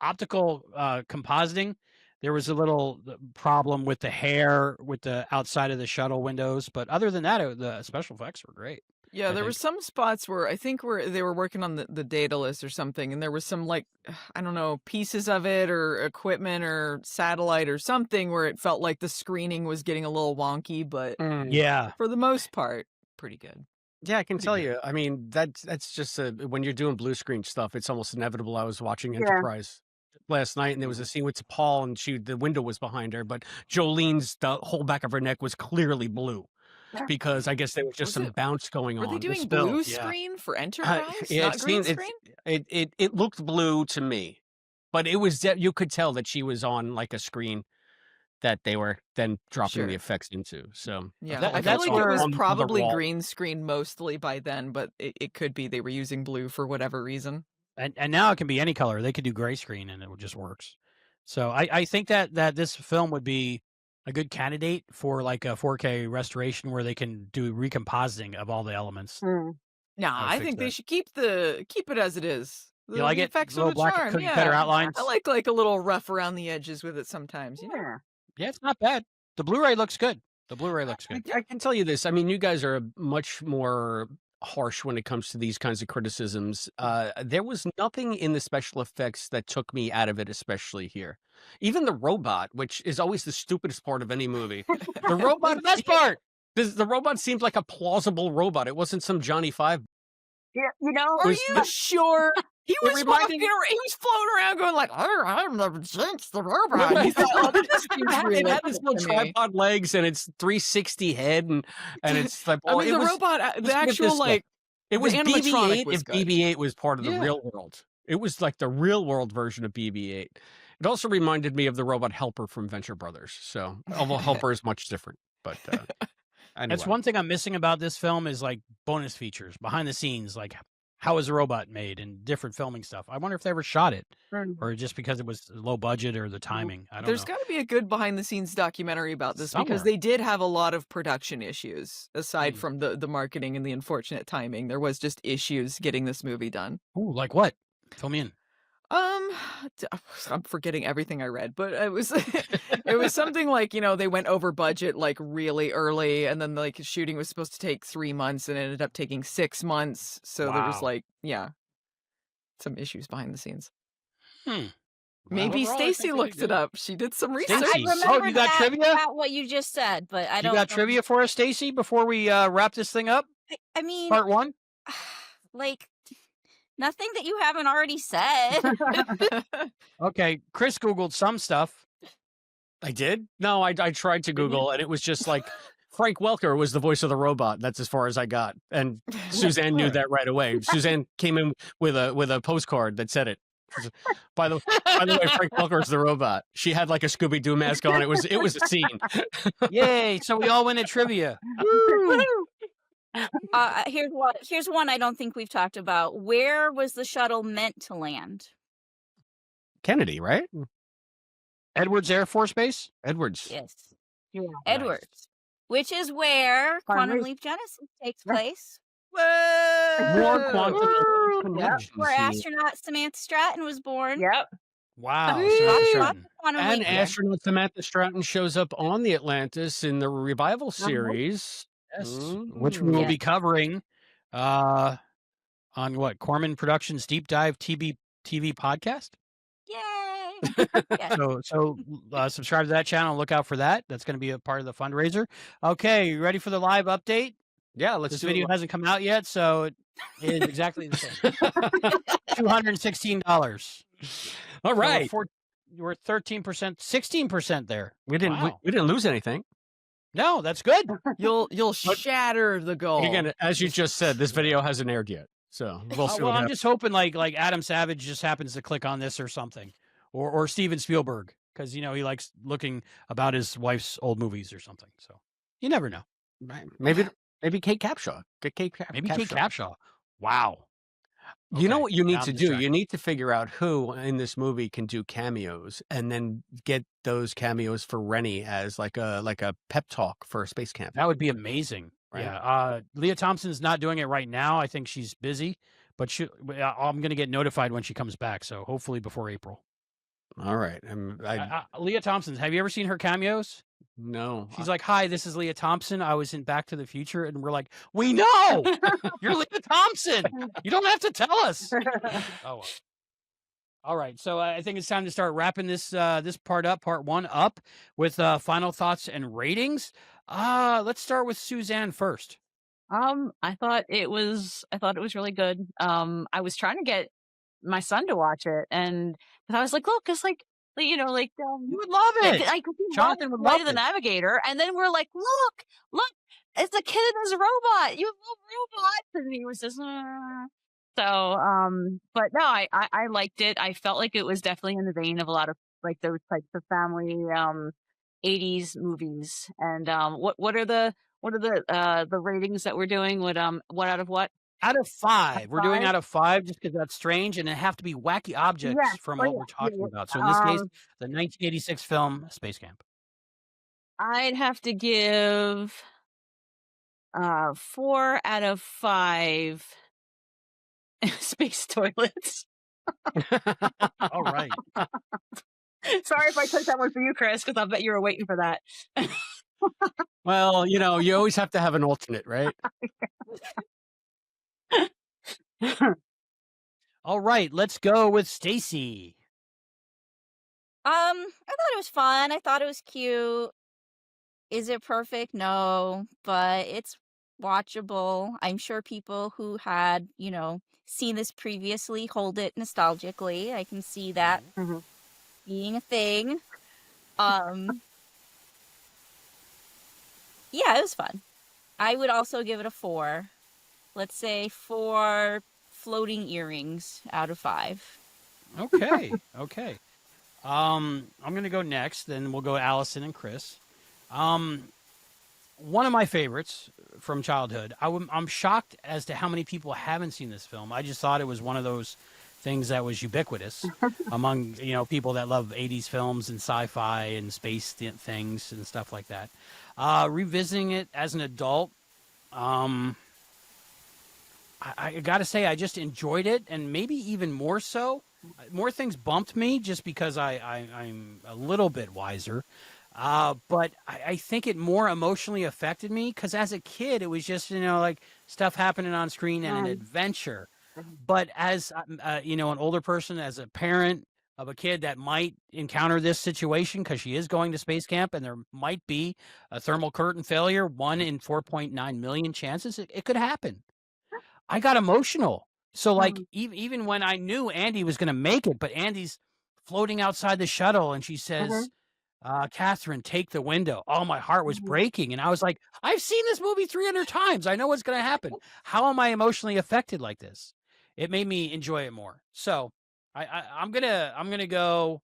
optical compositing, there was a little problem with the hair with the outside of the shuttle windows, but other than that, the special effects were great. Yeah, I there were think. some spots where I think where they were working on the Daedalus or something, and there was some like I don't know pieces of it or equipment or satellite or something where it felt like the screening was getting a little wonky, but Yeah, for the most part, pretty good. Yeah, I can Pretty tell good. you. I mean, that's just when you're doing blue screen stuff, it's almost inevitable. I was watching Yeah. Enterprise last night, and there was a scene with Paul, and the window was behind her, but Jolene's the whole back of her neck was clearly blue because I guess there was just Was some it- bounce going Were on. they doing spill, blue yeah. screen for Enterprise, yeah, not it green seemed- screen? It looked blue to me, but it was you could tell that she was on like a screen that they were then dropping Sure. the effects into. So Yeah, That- I feel that's like where- it was on the probably wall. green screen mostly by then, but it could be they were using blue for whatever reason. and now it can be any color. They could do gray screen, and it just works. So I think that this film would be a good candidate for like a 4K restoration where they can do recompositing of all the elements. Mm. No, I would I fix think they that. should keep it as it is. You like The it? effects are Little the black charm. cookie cutter Yeah, outlines. I like a little rough around the edges with it sometimes. You know. Yeah. Yeah, it's not bad. The Blu-ray looks good. The Blu-ray looks good. I can tell you this. I mean, you guys are much more harsh when it comes to these kinds of criticisms. There was nothing in the special effects that took me out of it, especially here. Even the robot, which is always the stupidest part of any movie. The robot, the best part. The robot seemed like a plausible robot. It wasn't some Johnny Five. Yeah, you know, Are you sure? He was reminded walking me- around, he was floating around going like, I'm the Jinx, the robot. You thought, oh, this seems it had this realistic little to me. tripod legs and its 360 head and it's like, I mean, it the was, robot, let's the look at actual this stuff. like, It was the animatronic BB-8 was if good. BB-8 was part of the Yeah. real world. It was like the real world version of BB-8. It also reminded me of the robot Helper from Venture Brothers. So, although Helper is much different, but anyway. That's one thing I'm missing about this film is like bonus features, behind the scenes, like how is a robot made and different filming stuff. I wonder if they ever shot it or just because it was low budget or the timing. I don't There's know. got to be a good behind the scenes documentary about this because Somewhere. they did have a lot of production issues aside Mm. from the marketing and the unfortunate timing. There was just issues getting this movie done. Ooh, like what? Fill me in. I'm forgetting everything I read, but it was it was something like, you know, they went over budget like really early, and then like shooting was supposed to take 3 months and it ended up taking 6 months. So there was Wow. like, yeah, some issues behind the scenes. Hmm. Maybe overall, I think Stacy they looked did it good. up. She did some Stacey. research. I Oh, remember you got that trivia? about what you just said, but I You don't got know. trivia for us, Stacy, before we wrap this thing up? I mean, Part one? like nothing that you haven't already said. Okay, Chris Googled some stuff. I did? No, I tried to Google and it was just like Frank Welker was the voice of the robot. That's as far as I got. And Suzanne knew that right away. Suzanne came in with a postcard that said it. By the way, Frank Welker's the robot. She had like a Scooby-Doo mask on. It was a scene. Yay! So we all win at trivia. Here's one I don't think we've talked about. Where was the shuttle meant to land? Kennedy, right? Edwards Air Force Base. Edwards. Yes, Yeah. Edwards, which is where Quantum Quantum Leap. Leap Genesis takes Yeah. place. More quantum That's where connection. astronaut Samantha Stratton was born. Yep. Wow. Sweet. Samantha Lots Stratton. of Quantum And Leap. astronaut Samantha Stratton shows up on the Atlantis in the revival series. Yes. Which we will Yeah. be covering on what? Corman Productions Deep Dive TV podcast. Yay! Yeah. So subscribe to that channel. Look out for that. That's going to be a part of the fundraiser. Okay, you ready for the live update? Yeah, let's This do video it. hasn't come out yet, so it is exactly the same. $216. All right. We're 13%, 16% there. We didn't Wow. we didn't lose anything. No, that's good. You'll shatter the goal. And again, as you just said, this video hasn't aired yet. So we'll see Well, what I'm happens. just hoping like Adam Savage just happens to click on this or something, or Steven Spielberg, because he likes looking about his wife's old movies or something. So you never know. Right. Maybe Kate Capshaw. Get Kate Maybe Kate Capshaw. Wow. You know Okay, what you need now to I'm do? You distracted. need to figure out who in this movie can do cameos, and then get those cameos for Rennie as like a pep talk for SpaceCamp. That would be amazing. Right. Yeah. Leah Thompson's not doing it right now. I think she's busy, but I'm going to get notified when she comes back. So hopefully before April. All right. Leah Thompson, have you ever seen her cameos? No. She's like, "Hi, this is Leah Thompson. I was in Back to the Future," and we're like, "We know you're Leah Thompson. You don't have to tell us." Oh, well. All right. So I think it's time to start wrapping this part one up with final thoughts and ratings. Let's start with Suzanne first. I thought it was really good. I was trying to get my son to watch it, and I was like, look, it's like You would love it. I could Jonathan would Flight love of the it. Navigator, and then we're like, look, it's a kid as a robot. You love robots, and he was just. So, but no, I liked it. I felt like it was definitely in the vein of a lot of like those types of family 80s movies. And what are the ratings that we're doing? What out of what? Out of 5. We're doing 5? out of 5 just because that's strange, and it have to be wacky objects Yes, from oh, what yeah, we're talking yeah. about. So in this case, the 1986 film Space Camp. I'd have to give 4 out of 5 space toilets. All right. Sorry if I took that one for you, Chris, because I bet you were waiting for that. Well, you always have to have an alternate, right? All right, let's go with Stacy. I thought it was fun. I thought it was cute. Is it perfect? No, but it's watchable. I'm sure people who had, seen this previously hold it nostalgically. I can see that Mhm. being a thing. Yeah, it was fun. I would also give it a 4. Let's say 4 floating earrings out of 5. Okay. Okay. I'm gonna go next. Then we'll go Allison and Chris. One of my favorites from childhood. I'm shocked as to how many people haven't seen this film. I just thought it was one of those things that was ubiquitous among people that love 80s films and sci-fi and space things and stuff like that. Revisiting it as an adult, I gotta say I just enjoyed it, and maybe even more so. More things bumped me just because I'm a little bit wiser. But I think it more emotionally affected me because as a kid, it was just, like stuff happening on screen and an adventure. But as, an older person, as a parent of a kid that might encounter this situation because she is going to space camp and there might be a thermal curtain failure, 1 in 4.9 million chances, it could happen. I got emotional. So, like, even when I knew Andy was going to make it, but Andy's floating outside the shuttle and she says, Catherine, take the window. Oh, my heart was breaking. And I was like, I've seen this movie 300 times. I know what's going to happen. How am I emotionally affected like this? It made me enjoy it more. So I'm gonna go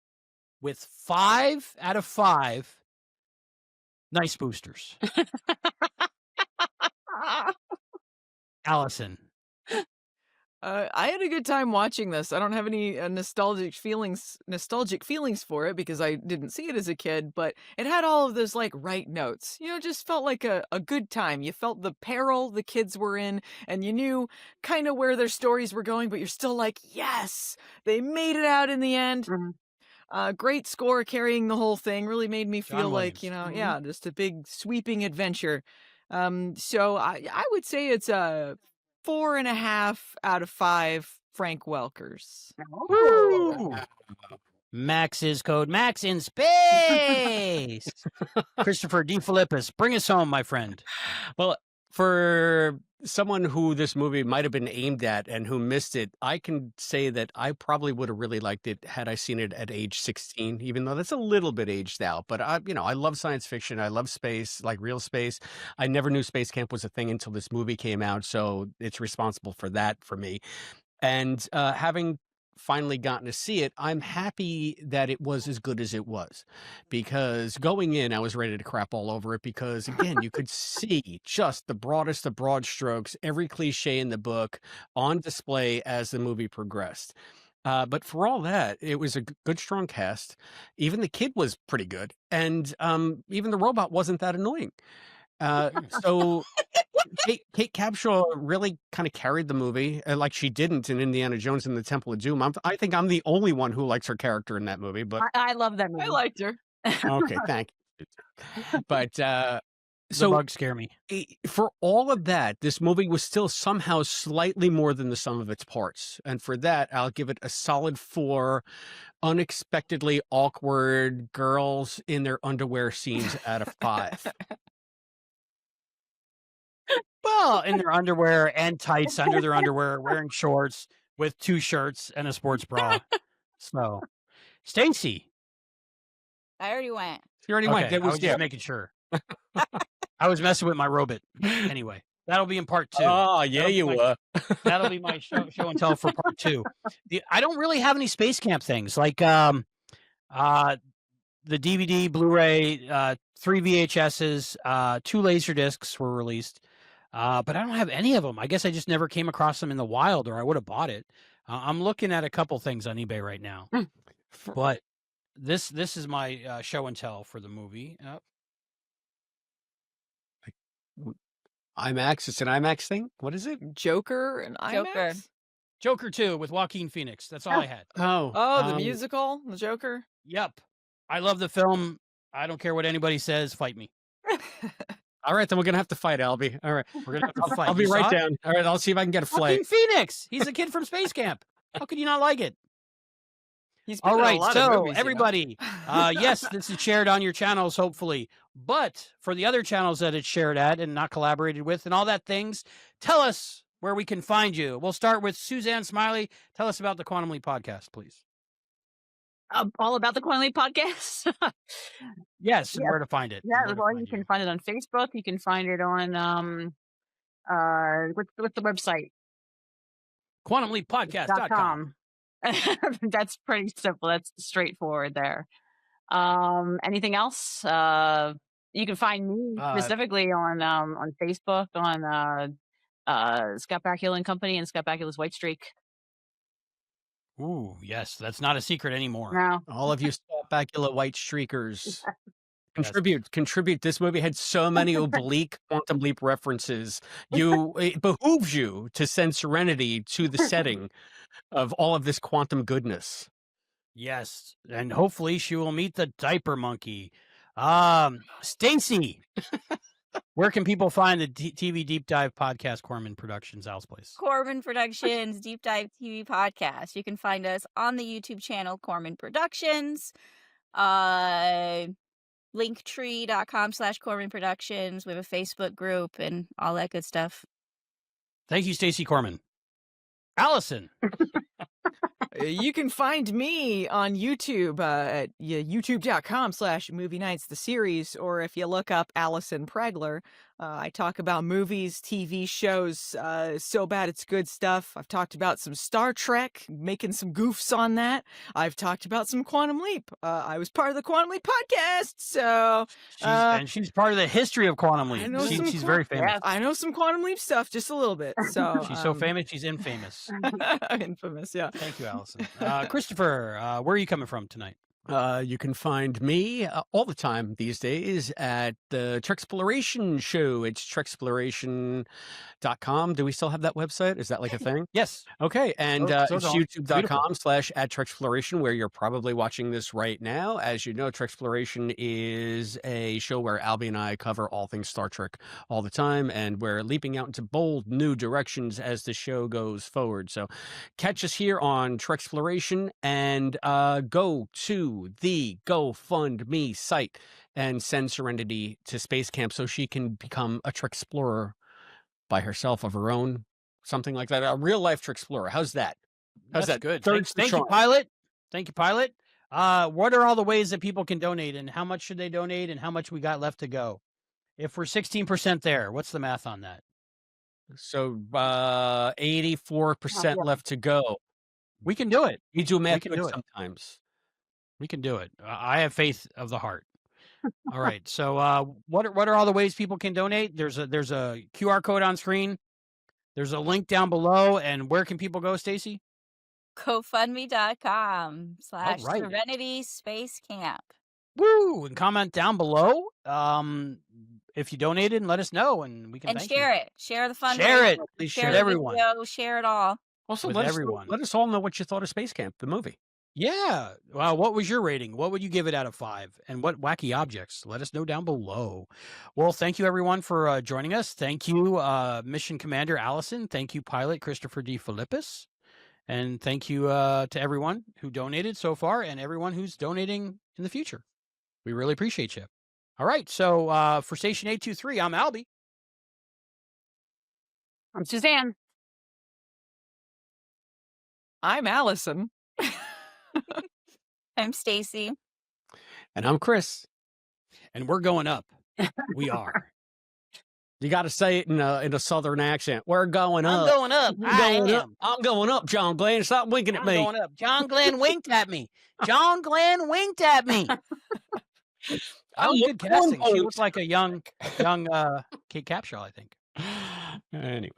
with 5 out of 5 nice boosters. Allison. I had a good time watching this. I don't have any nostalgic feelings for it because I didn't see it as a kid, but it had all of those like right notes. Just felt like a good time. You felt the peril the kids were in, and you knew kind of where their stories were going, but you're still like, yes, they made it out in the end. Great score carrying the whole thing. Really made me John feel like, Williams. yeah, just a big sweeping adventure. So I would say it's a 4.5 out of 5 Frank Welkers. Woo! Max is code Max in space. Christopher D. Philippus, bring us home, my friend. Well, for someone who this movie might have been aimed at and who missed it, I can say that I probably would have really liked it had I seen it at age 16, even though that's a little bit aged out. But I love science fiction. I love space, like real space. I never knew Space Camp was a thing until this movie came out, so it's responsible for that for me. And having finally gotten to see it, I'm happy that it was as good as it was, because going in, I was ready to crap all over it because, again, you could see just the broadest of broad strokes, every cliche in the book on display as the movie progressed. But for all that, it was a good, strong cast. Even the kid was pretty good. And even the robot wasn't that annoying. So Kate Capshaw really kind of carried the movie like she didn't in Indiana Jones and the Temple of Doom. I think I'm the only one who likes her character in that movie, but I love that movie. I liked her. okay, thank you. But The so bugs scare me. for all of that, this movie was still somehow slightly more than the sum of its parts. And for that, I'll give it a solid 4 unexpectedly awkward girls in their underwear scenes out of 5. Well, in their underwear and tights under their underwear, wearing shorts with 2 shirts and a sports bra. So, Stacy. I already went. You already Okay, went. That I was was just making sure. I was messing with my robot. Anyway, that'll be in part 2. Oh, yeah, That'll be you my- were. That'll be my show and tell for part 2. I don't really have any space camp things like the DVD, Blu-ray, 3 VHSs, 2 laser discs were released, but I don't have any of them. I guess I just never came across them in the wild, or I would have bought it. I'm looking at a couple things on eBay right now, but this is my show and tell for the movie. IMAX. It's an IMAX thing. What is it? Joker and Joker. IMAX? Joker 2 with Joaquin Phoenix. That's all I had. Oh, the musical, the Joker. Yep. I love the film. I don't care what anybody says. Fight me. All right, then we're gonna have to fight, Albie. All right, We're gonna have to fight. I'll be You right saw it? down. All right, I'll see if I can get a Joaquin flight. Phoenix. He's a kid from SpaceCamp. How could you not like it? He's been All in a right, lot of so movies, you know? everybody, yes, this is shared on your channels, hopefully. But for the other channels that it's shared at and not collaborated with and all that things, tell us where we can find you. We'll start with Suzanne Smiley. Tell us about the Quantum Leap podcast, please. All about the Quantum Leap podcast. Yes, and Yeah. where to find it. and Yeah, where to well, find you can find it on Facebook. You can find it on what's the website? QuantumLeapPodcast.com. That's pretty simple. That's straightforward there. Anything else? You can find me specifically on Facebook on Scott Bakula and Company and Scott Bakula's White Streak. Ooh, yes, that's not a secret anymore. No. All of you Scott Bakula white streakers. Contribute. This movie had so many oblique Quantum Leap references. It behooves you to send Serenity to the setting of all of this quantum goodness. Yes, and hopefully she will meet the diaper monkey. Stacy, where can people find the TV Deep Dive podcast, Corman Productions, Al's Place? Corman Productions Deep Dive TV Podcast. You can find us on the YouTube channel Corman Productions. Linktree.com/Corman Productions. We have a Facebook group and all that good stuff. Thank you, Stacy Corman. Allison. You can find me on YouTube at youtube.com/Movie Nights the series, or if you look up Allison Pregler, I talk about movies, TV shows, so bad it's good stuff. I've talked about some Star Trek, making some goofs on that. I've talked about some Quantum Leap. I was part of the Quantum Leap podcast, so And she's part of the history of Quantum I Leap. know some She's very famous. Yeah, I know some Quantum Leap stuff, just a little bit. So She's so famous, she's infamous. infamous, yeah. Thank you, Allison. Christopher, where are you coming from tonight? You can find me all the time these days at the Trexploration Show. It's Trexploration.com. Do we still have that website? Is that like a thing? Yes. Okay. And So it's don't. youtube.com/@Trexploration, where you're probably watching this right now. As you know, Trexploration is a show where Albie and I cover all things Star Trek all the time, and we're leaping out into bold new directions as the show goes forward. So catch us here on Trexploration and go to the GoFundMe site and send Serenity to SpaceCamp so she can become a Trexplorer by herself of her own, something like that. A real life Trexplorer. How's that? How's That's that? good. Thanks, Thank you, Pilot. Thank you, Pilot. What are all the ways that people can donate, and how much should they donate, and how much we got left to go? If we're 16% there, what's the math on that? So 84% left to go. We can do it. You do math can good do it. sometimes. We can do it. I have faith of the heart. All right. So what are all the ways people can donate? There's a QR code on screen. There's a link down below. And where can people go, Stacy? GoFundMe.com/Serenity Space Camp. Woo! And comment down below if you donated, and let us know, and we can And thank share you. it. Share the fundraiser. Share it. Please Share share with the everyone. video, share it all. Also, With let everyone. us all know what you thought of SpaceCamp, the movie. Yeah. Well, what was your rating? What would you give it out of 5? And what wacky objects? Let us know down below. Well, thank you, everyone, for joining us. Thank you, Mission Commander Allison. Thank you, Pilot Christopher D. Philippus. And thank you to everyone who donated so far and everyone who's donating in the future. We really appreciate you. All right. So for Station 823, I'm Albie. I'm Suzanne. I'm Allison. I'm Stacy. And I'm Chris. And we're going up. We are. You got to say it in a southern accent. We're going I'm up. going up. I Going up. am. I'm going up, John Glenn. Stop winking at I'm me. going up. John Glenn winked at me. John Glenn winked at me. That was good casting. She looks like a young Kate Capshaw, I think. Anyway.